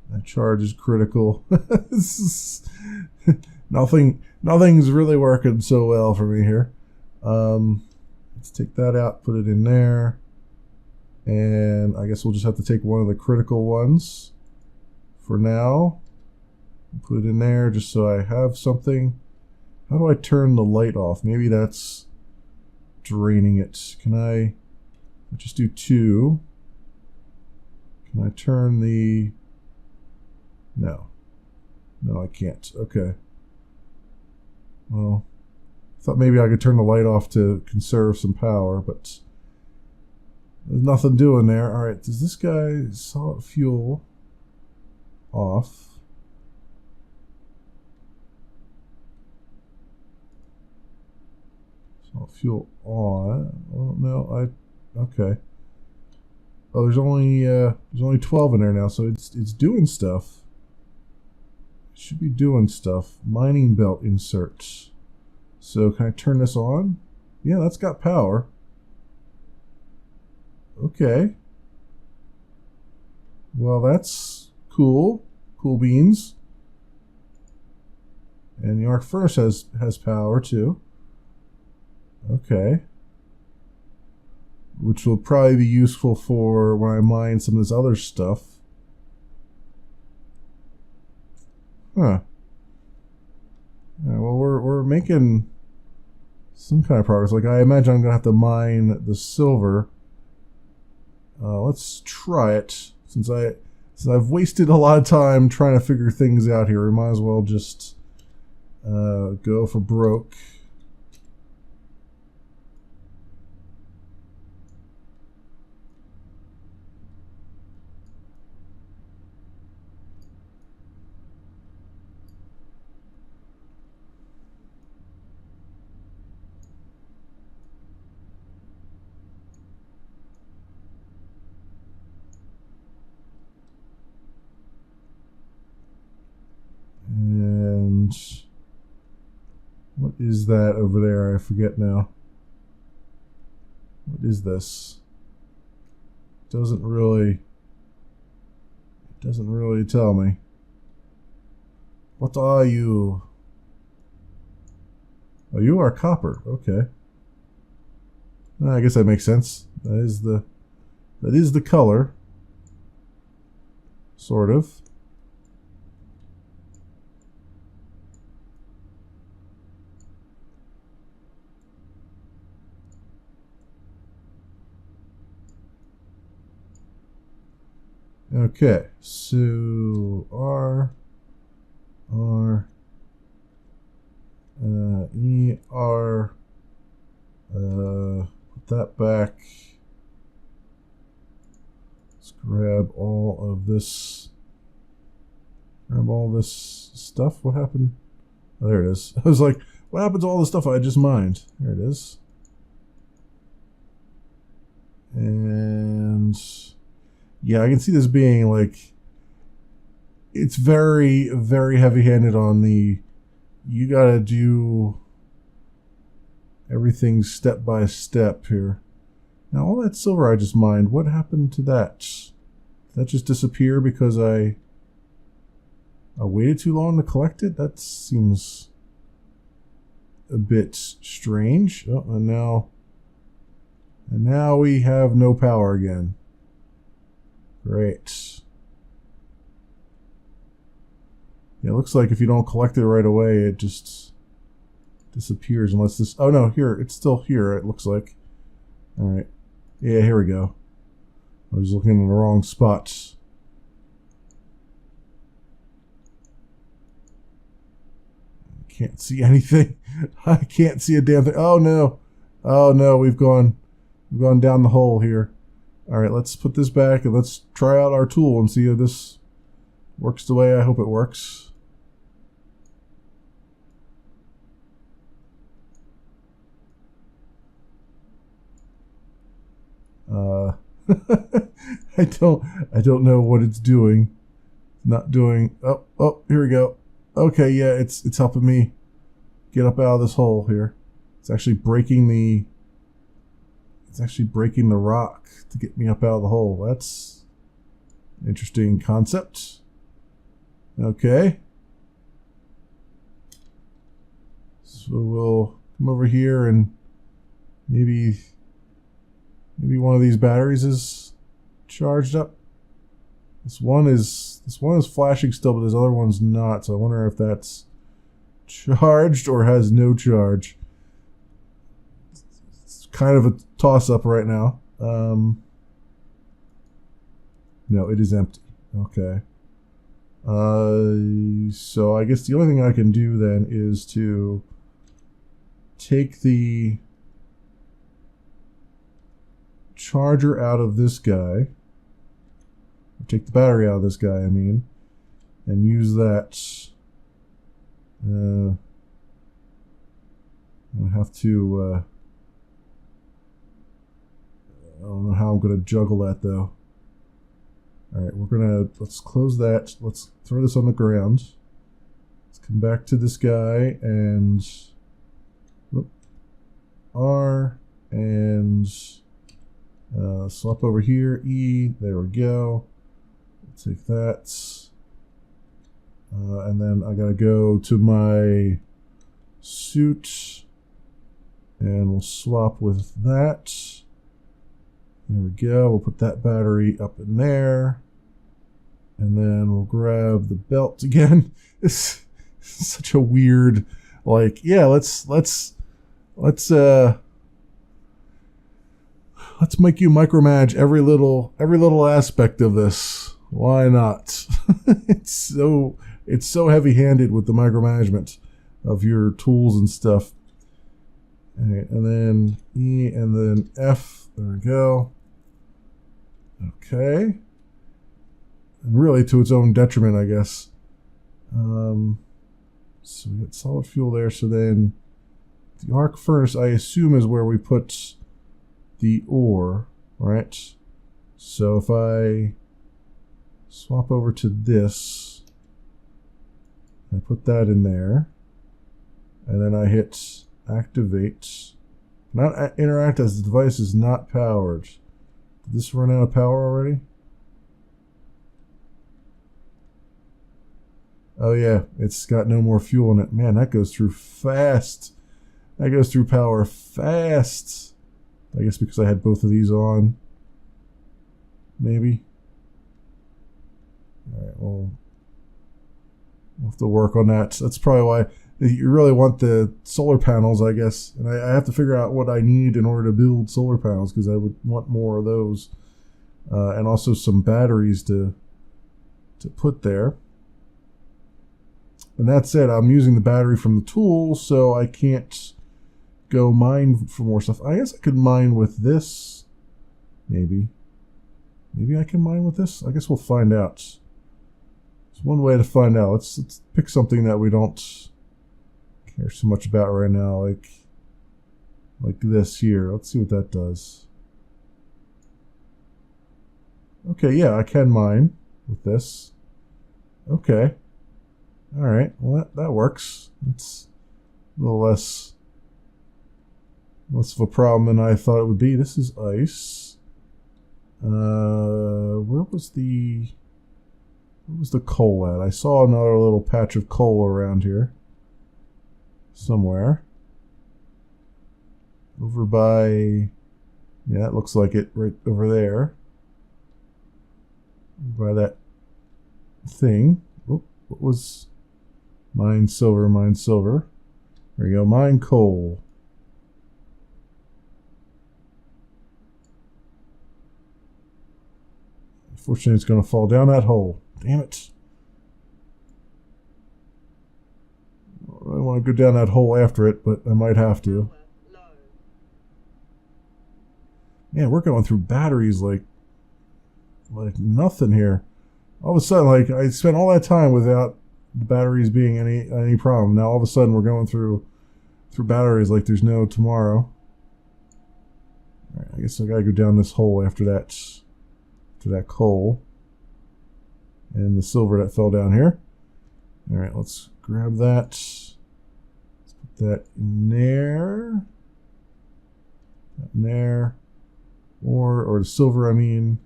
A: That charge is critical. This is nothing's really working so well for me here. Let's take that out, put it in there. And I guess we'll just have to take one of the critical ones for now. Put it in there just so I have something. How do I turn the light off? Maybe that's draining it. Can I just do 2? Can I turn the... No. No, I can't. Okay. Well, I thought maybe I could turn the light off to conserve some power, but there's nothing doing there. All right, does this guy solid fuel off? Solid fuel on. Oh no, okay. Oh, there's only 12 in there now, so it's doing stuff. It should be doing stuff. Mining belt inserts. So can I turn this on? Yeah, that's got power. Okay. Well, that's cool. Cool beans. And the arc furnace has power too. Okay. Which will probably be useful for when I mine some of this other stuff. Huh. Yeah, well, we're making some kind of progress. Like, I imagine I'm gonna have to mine the silver. Let's try it. Since I've wasted a lot of time trying to figure things out here, we might as well just go for broke. And what is that over there? I forget now. What is this? It doesn't really tell me. What are you? Oh, you are copper. Okay. I guess that makes sense. That is the color. Sort of. Okay, so put that back. Let's grab all of this. Grab all this stuff. What happened? Oh, there it is. I was like, what happened to all the stuff I just mined? There it is. And yeah, I can see this being like, it's very, very heavy-handed on the, you gotta do everything step by step here. Now, all that silver I just mined, what happened to that? Did that just disappear because I waited too long to collect it? That seems a bit strange. Oh, and now we have no power again. Great. Yeah, it looks like if you don't collect it right away, it just disappears unless this... Oh, no, here. It's still here, it looks like. All right. Yeah, here we go. I was looking in the wrong spots. Can't see anything. I can't see a damn thing. Oh, no. Oh, no, we've gone down the hole here. All right, let's put this back and let's try out our tool and see if this works the way I hope it works. I don't know what it's doing. Not doing. Oh, here we go. Okay, yeah, it's helping me get up out of this hole here. It's actually breaking the rock to get me up out of the hole. That's an interesting concept. Okay. So we'll come over here and maybe one of these batteries is charged up. This one is flashing still, but this other one's not. So I wonder if that's charged or has no charge. It's kind of a toss-up right now. No, it is empty. Okay. So I guess the only thing I can do then is to take the charger out of this guy. Take the battery out of this guy, I mean, and use that. I have to. I don't know how I'm going to juggle that though. All right, let's close that. Let's throw this on the ground. Let's come back to this guy and R and swap over here. E. There we go. Take that, and then I gotta go to my suit, and we'll swap with that. There we go. We'll put that battery up in there, and then we'll grab the belt again. It's such a weird, like, yeah. Let's make you micromanage every little aspect of this. Why not? It's so heavy-handed with the micromanagement of your tools and stuff. All right, and then E and then F. There we go. Okay. And really to its own detriment, I guess. So we got solid fuel there. So then the arc furnace, I assume, is where we put the ore, right? So if I swap over to this, I put that in there, and then I hit activate. Not interact as the device is not powered. Did this run out of power already? Oh yeah, it's got no more fuel in it. Man, that goes through fast. That goes through power fast. I guess because I had both of these on. Maybe. Alright, well, we'll have to work on that. That's probably why you really want the solar panels, I guess. And I have to figure out what I need in order to build solar panels, because I would want more of those. And also some batteries to put there. And that's it. I'm using the battery from the tool, so I can't go mine for more stuff. I guess I could mine with this. Maybe. Maybe I can mine with this? I guess we'll find out. There's one way to find out. Let's pick something that we don't care so much about right now, like this here. Let's see what that does. Okay, yeah, I can mine with this. Okay. Alright, well that works. It's a little less of a problem than I thought it would be. This is ice. Where was the coal at? I saw another little patch of coal around here somewhere. over by, yeah, it looks like it right over there. By that thing. Oh, what was mine silver, mine silver. There you go, mine coal. Unfortunately, it's going to fall down that hole. Damn it. I don't really want to go down that hole after it, but I might have to. Man, we're going through batteries like nothing here. All of a sudden, like I spent all that time without the batteries being any problem. Now all of a sudden we're going through batteries like there's no tomorrow. All right, I guess I gotta go down this hole after that coal and the silver that fell down here. All right, let's grab that. Let's put that in there. That in there. Or the silver, I mean,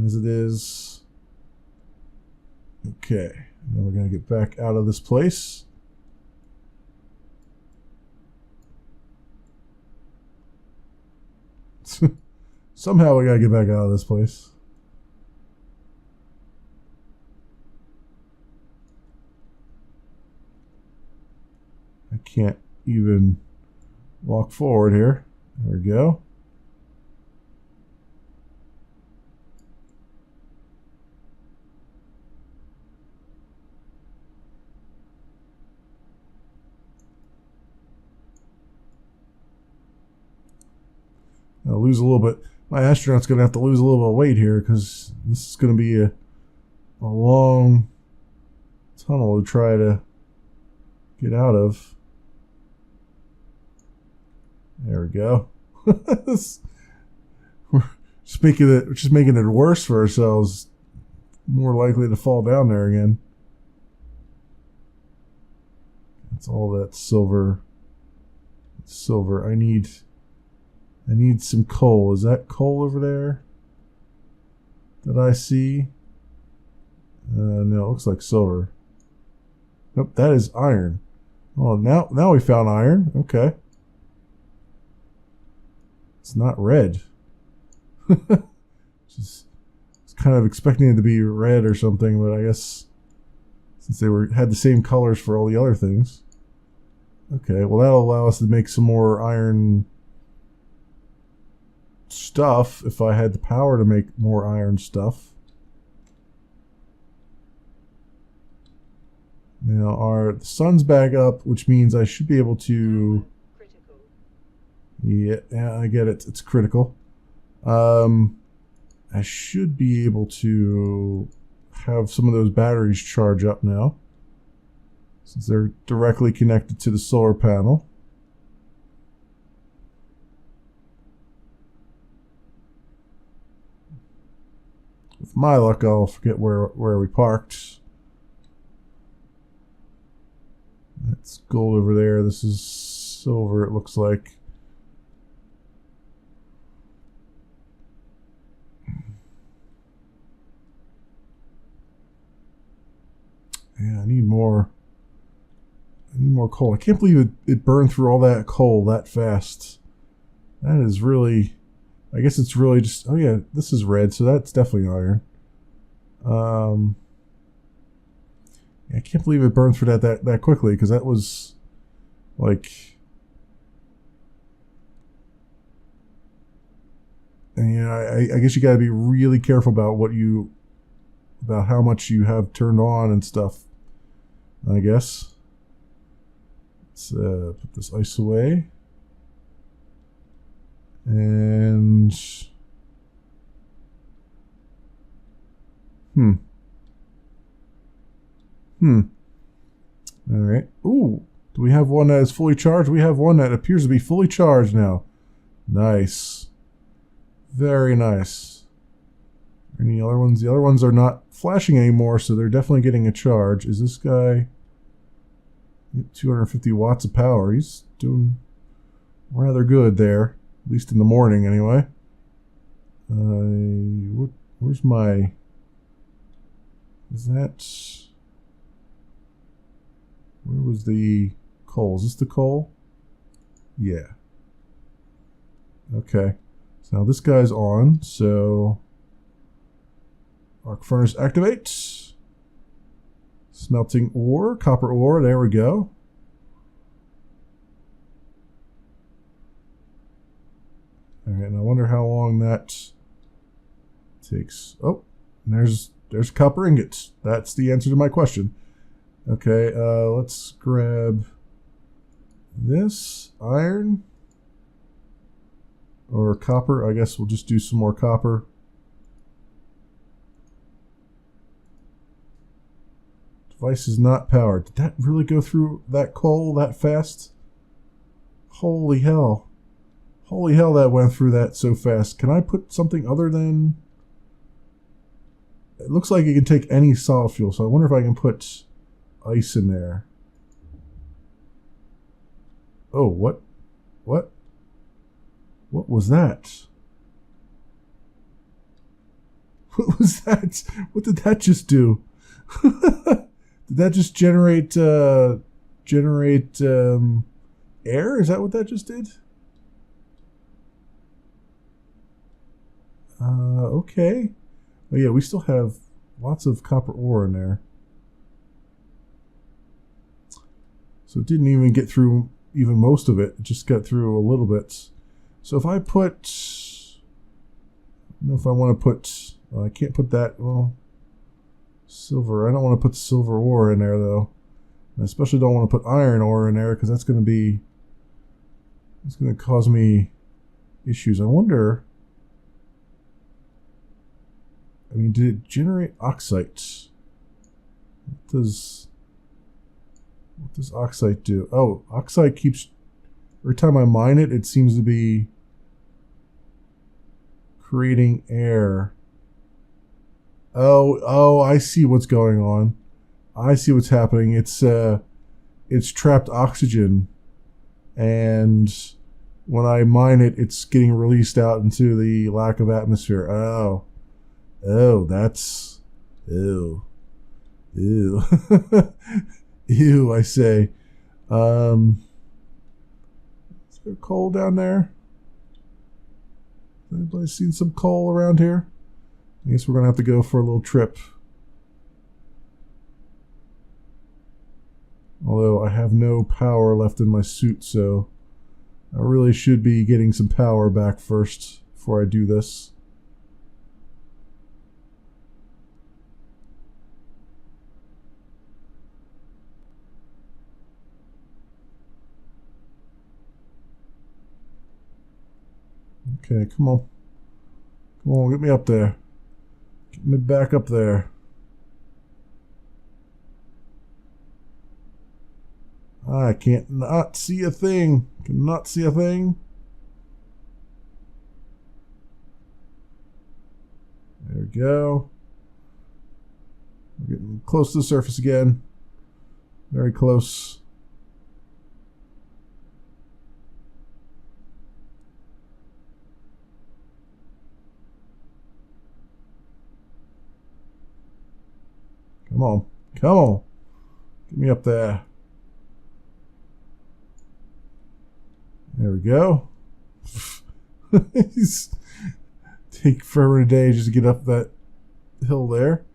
A: as it is. Okay, now we're going to get back out of this place. Somehow we got to get back out of this place. I can't even walk forward here. There we go. I'll lose a little bit. My astronaut's going to have to lose a little bit of weight here because this is going to be a long tunnel to try to get out of. There we go. We're just making it worse for ourselves. More likely to fall down there again. That's all that silver. Silver. I need some coal. Is that coal over there that I see? No, it looks like silver. Nope, that is iron. Oh, now we found iron. Okay. It's not red. It's kind of expecting it to be red or something, but I guess since they had the same colors for all the other things. Okay, well that'll allow us to make some more iron stuff if I had the power to make more iron stuff. Now the sun's back up, which means I should be able to. Yeah, I get it. It's critical. I should be able to have some of those batteries charge up now, since they're directly connected to the solar panel. With my luck, I'll forget where we parked. That's gold over there. This is silver, it looks like. Yeah, I need more coal. I can't believe it burned through all that coal that fast. That is really, I guess it's really just, oh yeah, this is red, so that's definitely iron. I can't believe it burned through that quickly, because that was like, and I guess you got to be really careful about about how much you have turned on and stuff, I guess. Let's put this ice away. And all right. Ooh, do we have one that is fully charged? We have one that appears to be fully charged now. Nice. Very nice. Any other ones? The other ones are not flashing anymore, so they're definitely getting a charge. Is this guy 250 watts of power? He's doing rather good there, at least in the morning anyway. Where's my, is that, where was the coal? Is this the coal? Yeah. Okay. So now this guy's on, so arc furnace activates. Smelting ore, copper ore, there we go. Alright, and I wonder how long that takes. Oh, and there's copper ingots. That's the answer to my question. Okay, let's grab this iron or copper. I guess we'll just do some more copper. Device is not powered. Did that really go through that coal that fast? Holy hell. Holy hell, that went through that so fast. Can I put something other than... It looks like it can take any solid fuel, so I wonder if I can put ice in there. Oh, what? What? What was that? What was that? What did that just do? Did that just generate air? Is that what that just did? Okay. Oh yeah, we still have lots of copper ore in there. So it didn't even get through even most of it. It just got through a little bit. So if I put... I don't know if I want to put... I can't put that... Well, silver. I don't want to put silver ore in there, though. I especially don't want to put iron ore in there, because that's going to be... It's going to cause me issues. I wonder... I mean, did it generate oxite? What does oxite do? Oh, oxite keeps... Every time I mine it, it seems to be creating air. Oh, I see what's going on. I see what's happening. It's trapped oxygen, and when I mine it, it's getting released out into the lack of atmosphere. Oh, that's... Ew. Ew. Ew, I say. Is there coal down there? Anybody seen some coal around here? I guess we're going to have to go for a little trip. Although I have no power left in my suit, so I really should be getting some power back first before I do this. Okay, come on. Come on, get me up there. Get me back up there. I can't not see a thing. Cannot see a thing. There we go. We're getting close to the surface again. Very close. Come on. Come on. Get me up there. There we go. Take forever a day just to get up that hill there.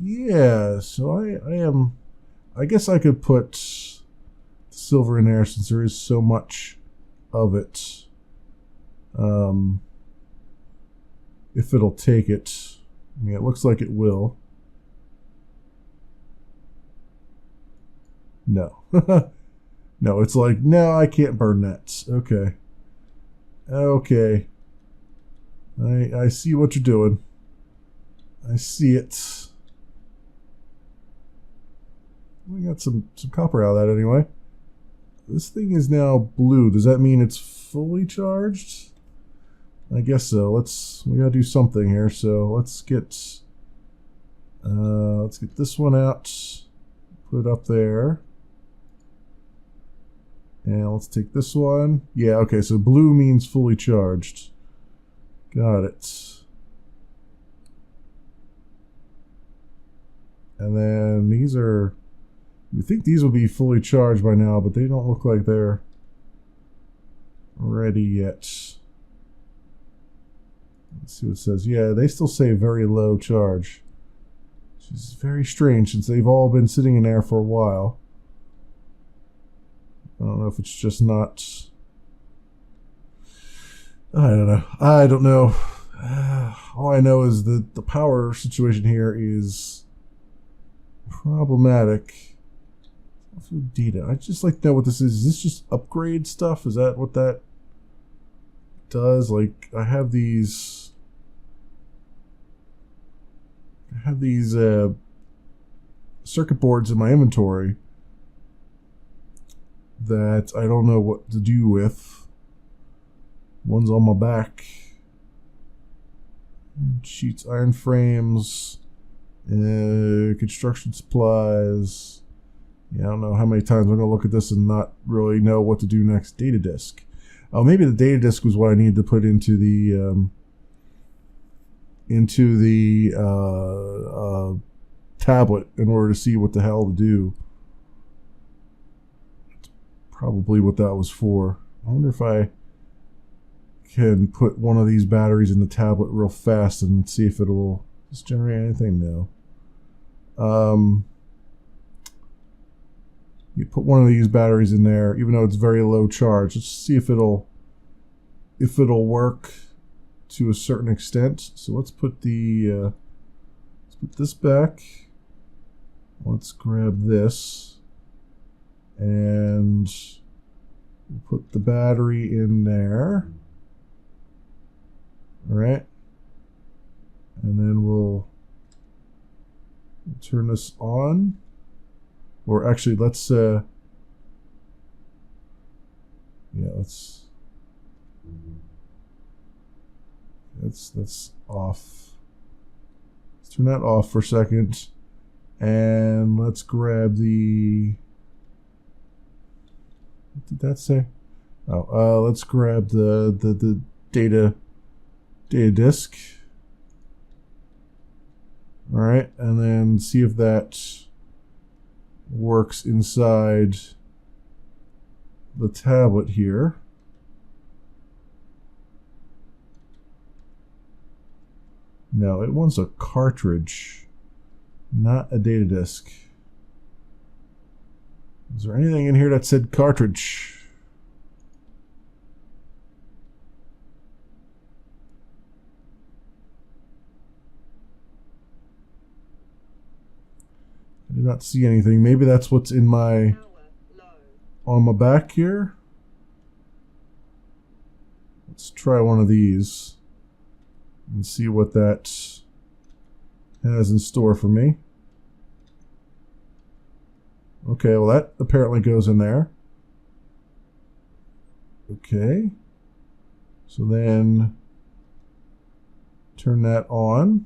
A: Yeah, so I am... I guess I could put silver in there since there is so much of it. If it'll take it. I mean, it looks like it will. No. No, it's like, no, I can't burn that. Okay. Okay. I see what you're doing. I see it. We got some copper out of that anyway. This thing is now blue. Does that mean it's fully charged? I guess so. We gotta do something here. So let's get this one out. Put it up there. And let's take this one. Yeah, okay, so blue means fully charged. Got it. And then these are... You think these will be fully charged by now, but they don't look like they're... ready yet. Let's see what it says. Yeah, they still say very low charge. Which is very strange since they've all been sitting in there for a while. I don't know if it's just not... I don't know. All I know is that the power situation here is problematic. Data. I'd just like to know what this is. Is this just upgrade stuff? Is that what that does? Like, I have these circuit boards in my inventory that I don't know what to do with. One's on my back. Sheets, iron frames, construction supplies. Yeah, I don't know how many times I'm going to look at this and not really know what to do next. Data disk. Oh, maybe the data disk was what I needed to put into the tablet in order to see what the hell to do. That's probably what that was for. I wonder if I can put one of these batteries in the tablet real fast and see if it'll just generate anything. No. You put one of these batteries in there, even though it's very low charge. Let's see if it'll work to a certain extent. So let's put this back. Let's grab this, and we'll put the battery in there. All right, and then we'll turn this on. Or actually, let's that's off. Let's turn that off for a second, and let's grab the. What did that say? Oh, let's grab the data disk. All right, and then see if that works inside the tablet here. No, it wants a cartridge, not a data disk. Is there anything in here that said cartridge? I do not see anything. Maybe that's what's in my on my back here. Let's try one of these and see what that has in store for me. Okay, well that apparently goes in there. Okay. So then turn that on.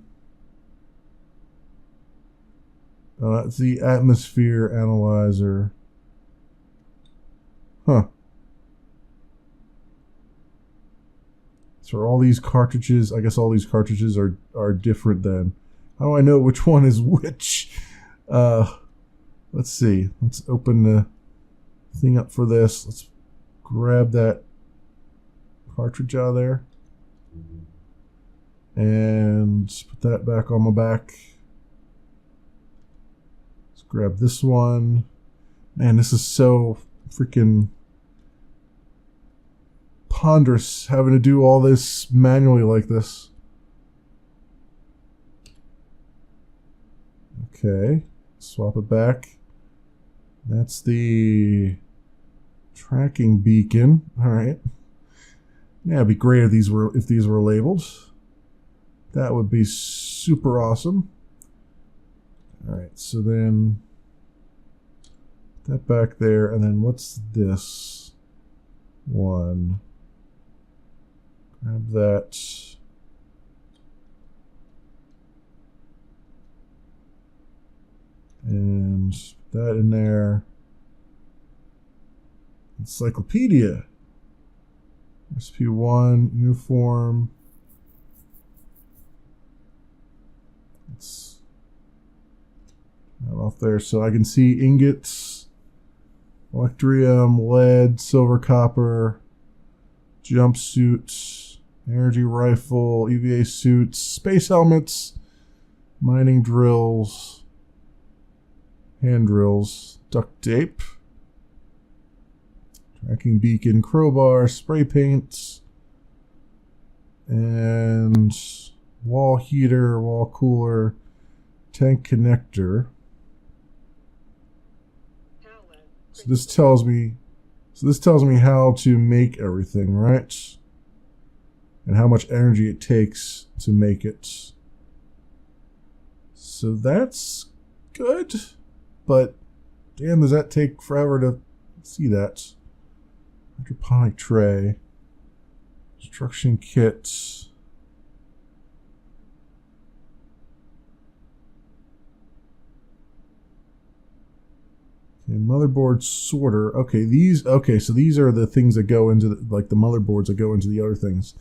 A: That's the atmosphere analyzer. Huh. So all these cartridges, I guess all these cartridges are different then. How do I know which one is which? Let's see. Let's open the thing up for this. Let's grab that cartridge out of there. And put that back on my back. Grab this one. Man, this is so freaking ponderous having to do all this manually like this. Okay, swap it back. That's the tracking beacon. All right. Yeah, it'd be great if these were labeled. That would be super awesome. All right, so then that back there, and then what's this one? Grab that. And put that in there. Encyclopedia. SP1, uniform. Let's that off there so I can see ingots, electrium, lead, silver, copper, jumpsuits, energy rifle, EVA suits, space helmets, mining drills, hand drills, duct tape, tracking beacon, crowbar, spray paints, and wall heater, wall cooler, tank connector. So this tells me how to make everything, right? And how much energy it takes to make it. So that's good, but damn, does that take forever to see that? Hydroponic tray, construction kit. Okay, motherboard sorter. Okay, so these are the things that go into like the motherboards that go into the other things.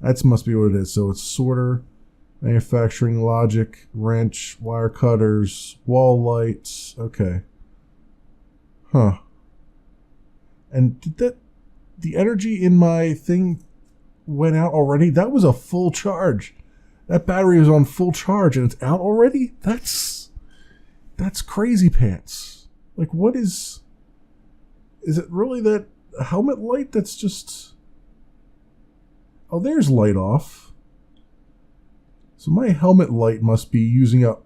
A: That must be what it is. So it's sorter, manufacturing logic, wrench, wire cutters, wall lights. Okay. Huh. And did the energy in my thing went out already? That was a full charge. That battery was on full charge and it's out already? That's crazy pants. Like, what is it really that helmet light that's just... Oh, there's light off. So my helmet light must be using up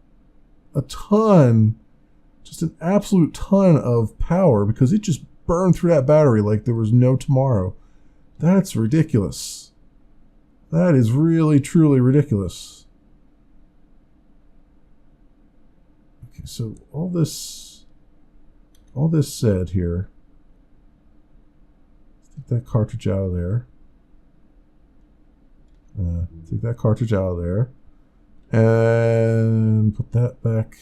A: a ton, just an absolute ton of power because it just burned through that battery like there was no tomorrow. That's ridiculous. That is really, truly ridiculous. Okay, so all this said here, take that cartridge out of there. Take that cartridge out of there. And put that back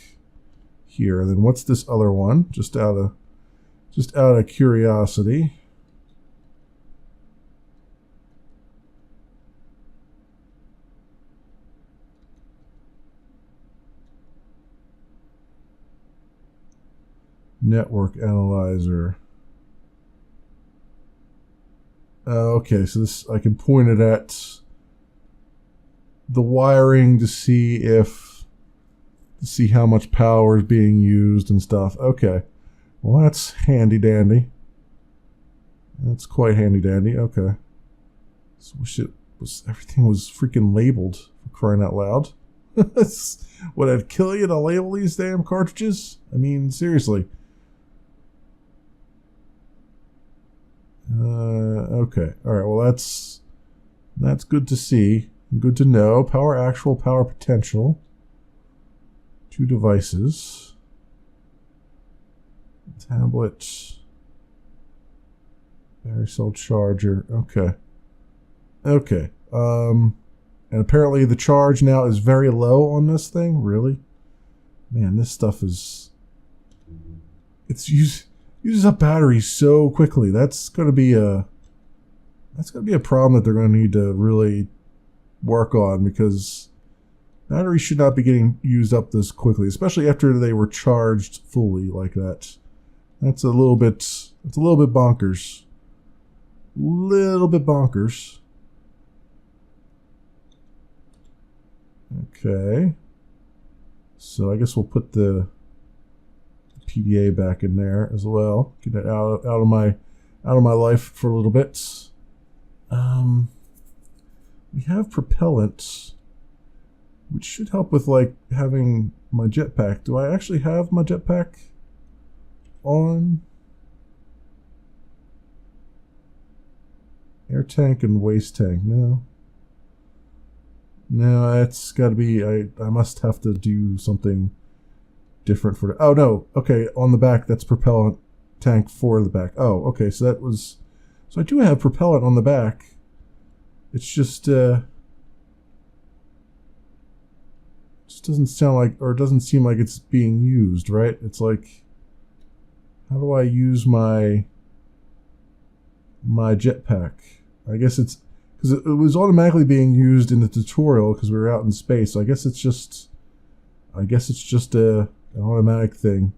A: here. And then what's this other one? Just out of curiosity. Network analyzer. Okay, so this I can point it at the wiring to see how much power is being used and stuff. Okay, well that's handy dandy. That's quite handy dandy. Okay, so everything was freaking labeled, for crying out loud. Would it kill you to label these damn cartridges? I mean, seriously. Okay. All right. Well, that's good to see. Good to know. Power actual, power potential. 2 devices. Tablet. Battery cell charger. Okay. Okay. And apparently the charge now is very low on this thing. Really? Man, this stuff is... uses up batteries so quickly. That's gonna be a problem that they're gonna need to really work on, because batteries should not be getting used up this quickly, especially after they were charged fully like that. It's a little bit bonkers. Little bit bonkers. Okay. So I guess we'll put the PDA back in there as well. Get it out of my life for a little bit. We have propellant, which should help with like having my jetpack. Do I actually have my jetpack on? Air tank and waste tank. No, that's got to be. I must have to do something different for. Oh no. Okay, on the back that's propellant tank for the back. Oh, okay. So I do have propellant on the back. It's just doesn't sound like, or it doesn't seem like it's being used, right? It's like, how do I use my jetpack? I guess it's because it was automatically being used in the tutorial because we were out in space. So I guess it's just an automatic thing.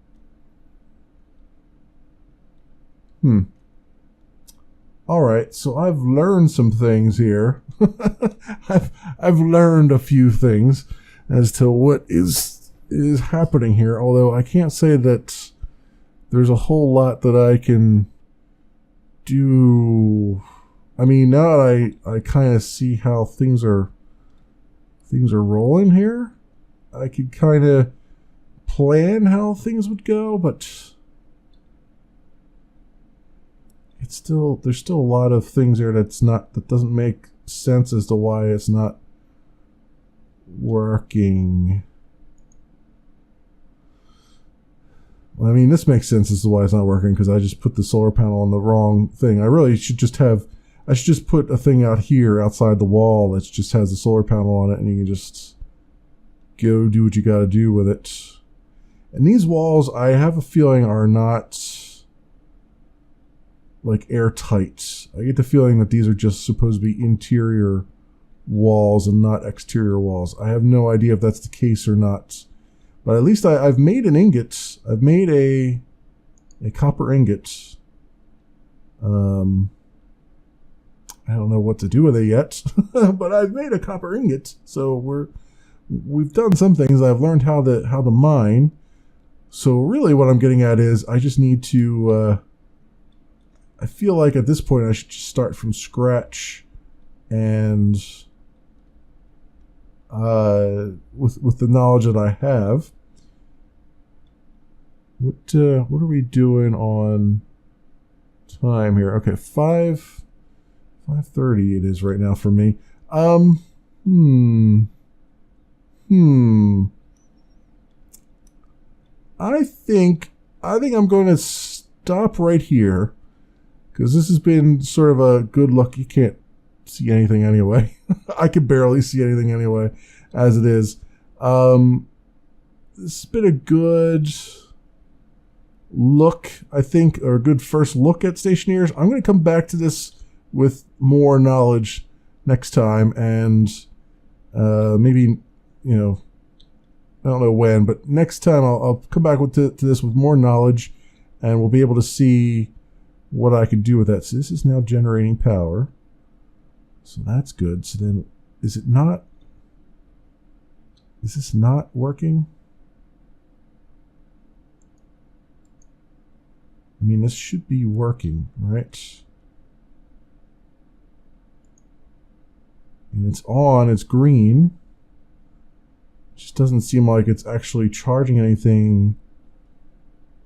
A: All right, so I've learned some things here. I've learned a few things as to what is happening here. Although I can't say that there's a whole lot that I can do. I mean, now that I kind of see how things are rolling here, I could kind of plan how things would go, but there's still a lot of things there that doesn't make sense as to why it's not working. Well, I mean, this makes sense as to why it's not working, because I just put the solar panel on the wrong thing. I should just put a thing out here outside the wall that just has the solar panel on it, and you can just go do what you got to do with it. And these walls, I have a feeling, are not like airtight. I get the feeling that these are just supposed to be interior walls and not exterior walls. I have no idea if that's the case or not. But at least I've made an ingot. I've made a copper ingot. I don't know what to do with it yet, but I've made a copper ingot. So we've done some things. I've learned how to mine. So really what I'm getting at is I just need to I feel like at this point I should just start from scratch, and with the knowledge that I have. What are we doing on time here? Okay, 5:30 it is right now for me. I think I'm going to stop right here, because this has been sort of a good look. You can't see anything anyway. I can barely see anything anyway, as it is. This has been a good look, I think, or a good first look at Stationeers. I'm going to come back to this with more knowledge next time, and maybe, I don't know when, but next time I'll come back to this with more knowledge, and we'll be able to see what I can do with that. So this is now generating power. So that's good. So then, is this not working? I mean, this should be working, right? And it's on, it's green. It just doesn't seem like it's actually charging anything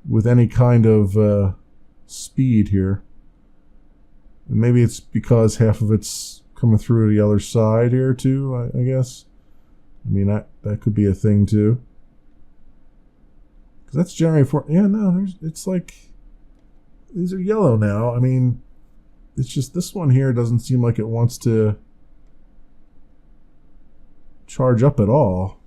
A: with any kind of speed here. And maybe it's because half of it's coming through the other side here too, I guess. I mean, that could be a thing too. Because that's generating for... Yeah, no, it's like... These are yellow now. I mean, it's just this one here doesn't seem like it wants to charge up at all.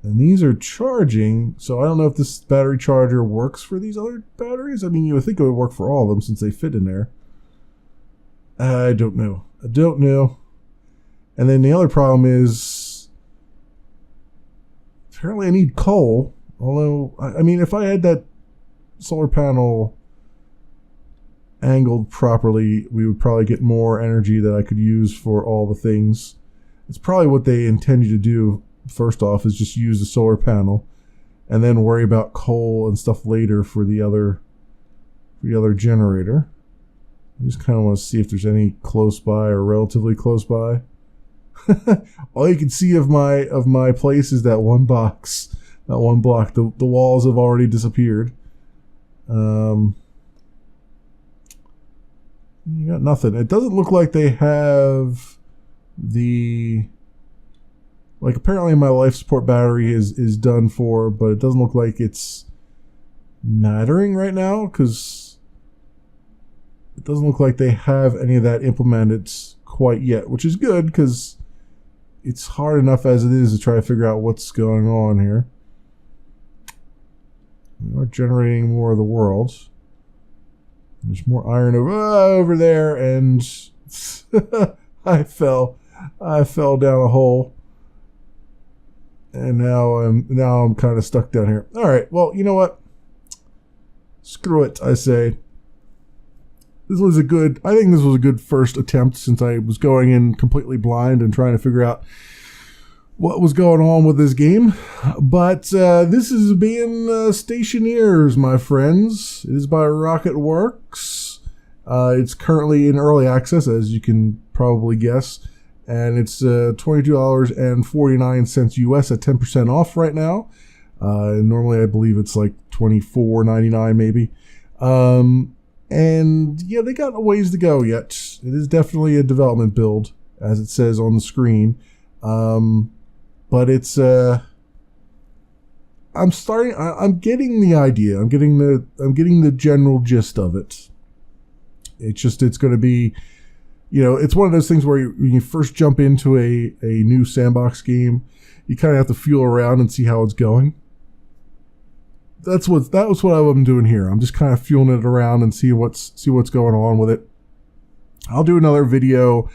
A: And these are charging, so I don't know if this battery charger works for these other batteries. I mean, you would think it would work for all of them since they fit in there. I don't know. And then the other problem is, apparently I need coal. Although, I mean, if I had that solar panel angled properly, we would probably get more energy that I could use for all the things. It's probably what they intend you to do. First off, is just use the solar panel, and then worry about coal and stuff later for the other generator. I just kind of want to see if there's any close by or relatively close by. All you can see of my place is that one box, that one block. The walls have already disappeared. You got nothing. It doesn't look like they have the... Like, apparently my life support battery is done for, but it doesn't look like it's mattering right now, because it doesn't look like they have any of that implemented quite yet, which is good, because it's hard enough as it is to try to figure out what's going on here. We are generating more of the world. There's more iron over there, and I fell down a hole. And now I'm kind of stuck down here. All right, well, you know what? Screw it, I say. a good. I think this was a good first attempt since I was going in completely blind and trying to figure out what was going on with this game. But this is being Stationeers, my friends. It is by Rocketworks. It's currently in early access, as you can probably guess, and it's $22.49 US at 10% off right now. Normally, I believe it's like $24.99 maybe. And yeah, they got a ways to go yet. It is definitely a development build, as it says on the screen. But it's I'm getting the idea. I'm getting the general gist of it. It's going to be, it's one of those things where when you first jump into a new sandbox game, you kind of have to feel around and see how it's going. That was what I'm doing here. I'm just kind of feeling it around and see what's going on with it. I'll do another video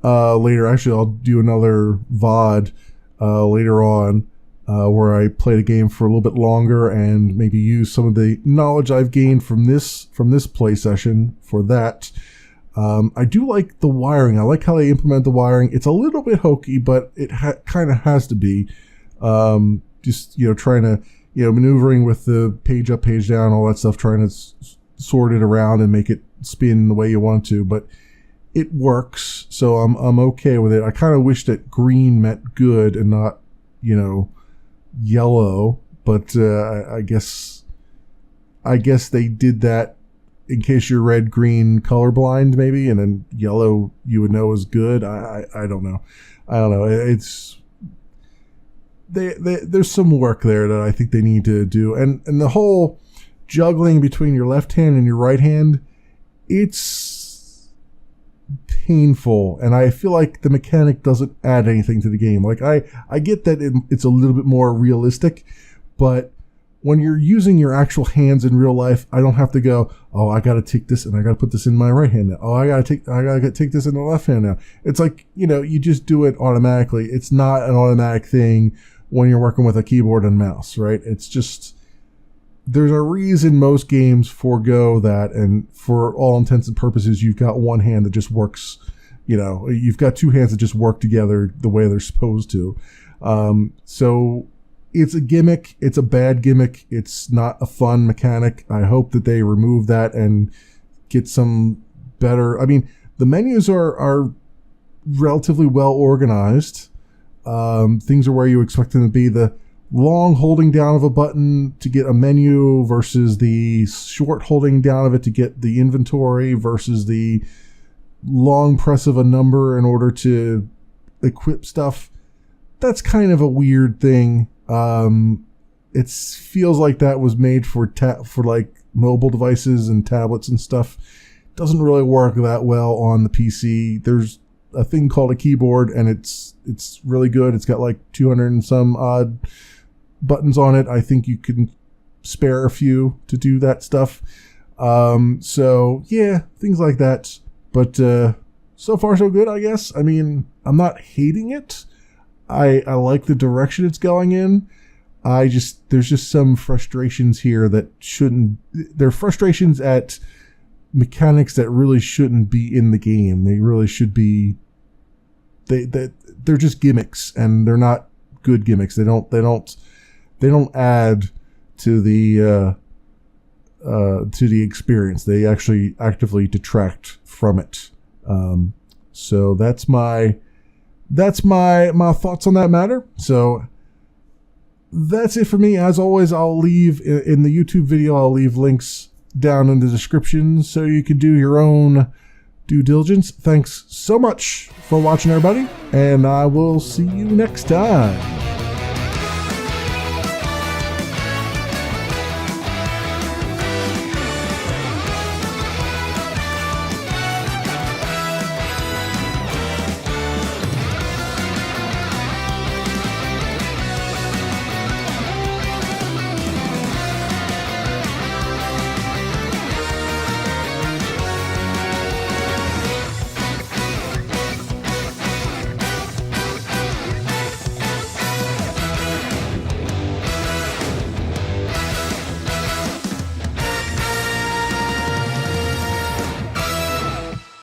A: later. Actually, I'll do another VOD later on where I play the game for a little bit longer and maybe use some of the knowledge I've gained from this play session for that. I do like the wiring. I like how they implement the wiring. It's a little bit hokey, but it kind of has to be. Just trying to maneuvering with the page up, page down, all that stuff, trying to sort it around and make it spin the way you want to, but it works, so I'm okay with it. I kind of wish that green meant good and not, yellow, but I guess they did that in case you're red, green, colorblind, maybe, and then yellow you would know is good. I don't know. It's there's some work there that I think they need to do, and the whole juggling between your left hand and your right hand, it's painful, and I feel like the mechanic doesn't add anything to the game. Like I get that it's a little bit more realistic, but when you're using your actual hands in real life, I don't have to go, oh, I got to take this and I got to put this in my right hand now. Oh, I got to take this in the left hand now. It's like, you just do it automatically. It's not an automatic thing when you're working with a keyboard and mouse, right? It's just, there's a reason most games forego that, and for all intents and purposes, you've got one hand that just works, you've got two hands that just work together the way they're supposed to. So it's a gimmick. It's a bad gimmick. It's not a fun mechanic. I hope that they remove that and get some better. I mean, the menus are relatively well organized. Things are where you expect them to be. The long holding down of a button to get a menu versus the short holding down of it to get the inventory versus the long press of a number in order to equip stuff. That's kind of a weird thing. It feels like that was made for like mobile devices and tablets and stuff. Doesn't really work that well on the PC. There's a thing called a keyboard, and it's really good. It's got like 200 and some odd buttons on it. I think you can spare a few to do that stuff. So yeah, things like that. But so far so good, I guess. I mean, I'm not hating it. I like the direction it's going in. There's just some frustrations here that shouldn't. They're frustrations at mechanics that really shouldn't be in the game. They really should be. They're just gimmicks, and they're not good gimmicks. They don't add to the experience. They actually actively detract from it. So that's my thoughts on that matter. So that's it for me. As always, I'll leave in the YouTube video, I'll leave links down in the description so you can do your own due diligence. Thanks so much for watching, everybody, and I will see you next time.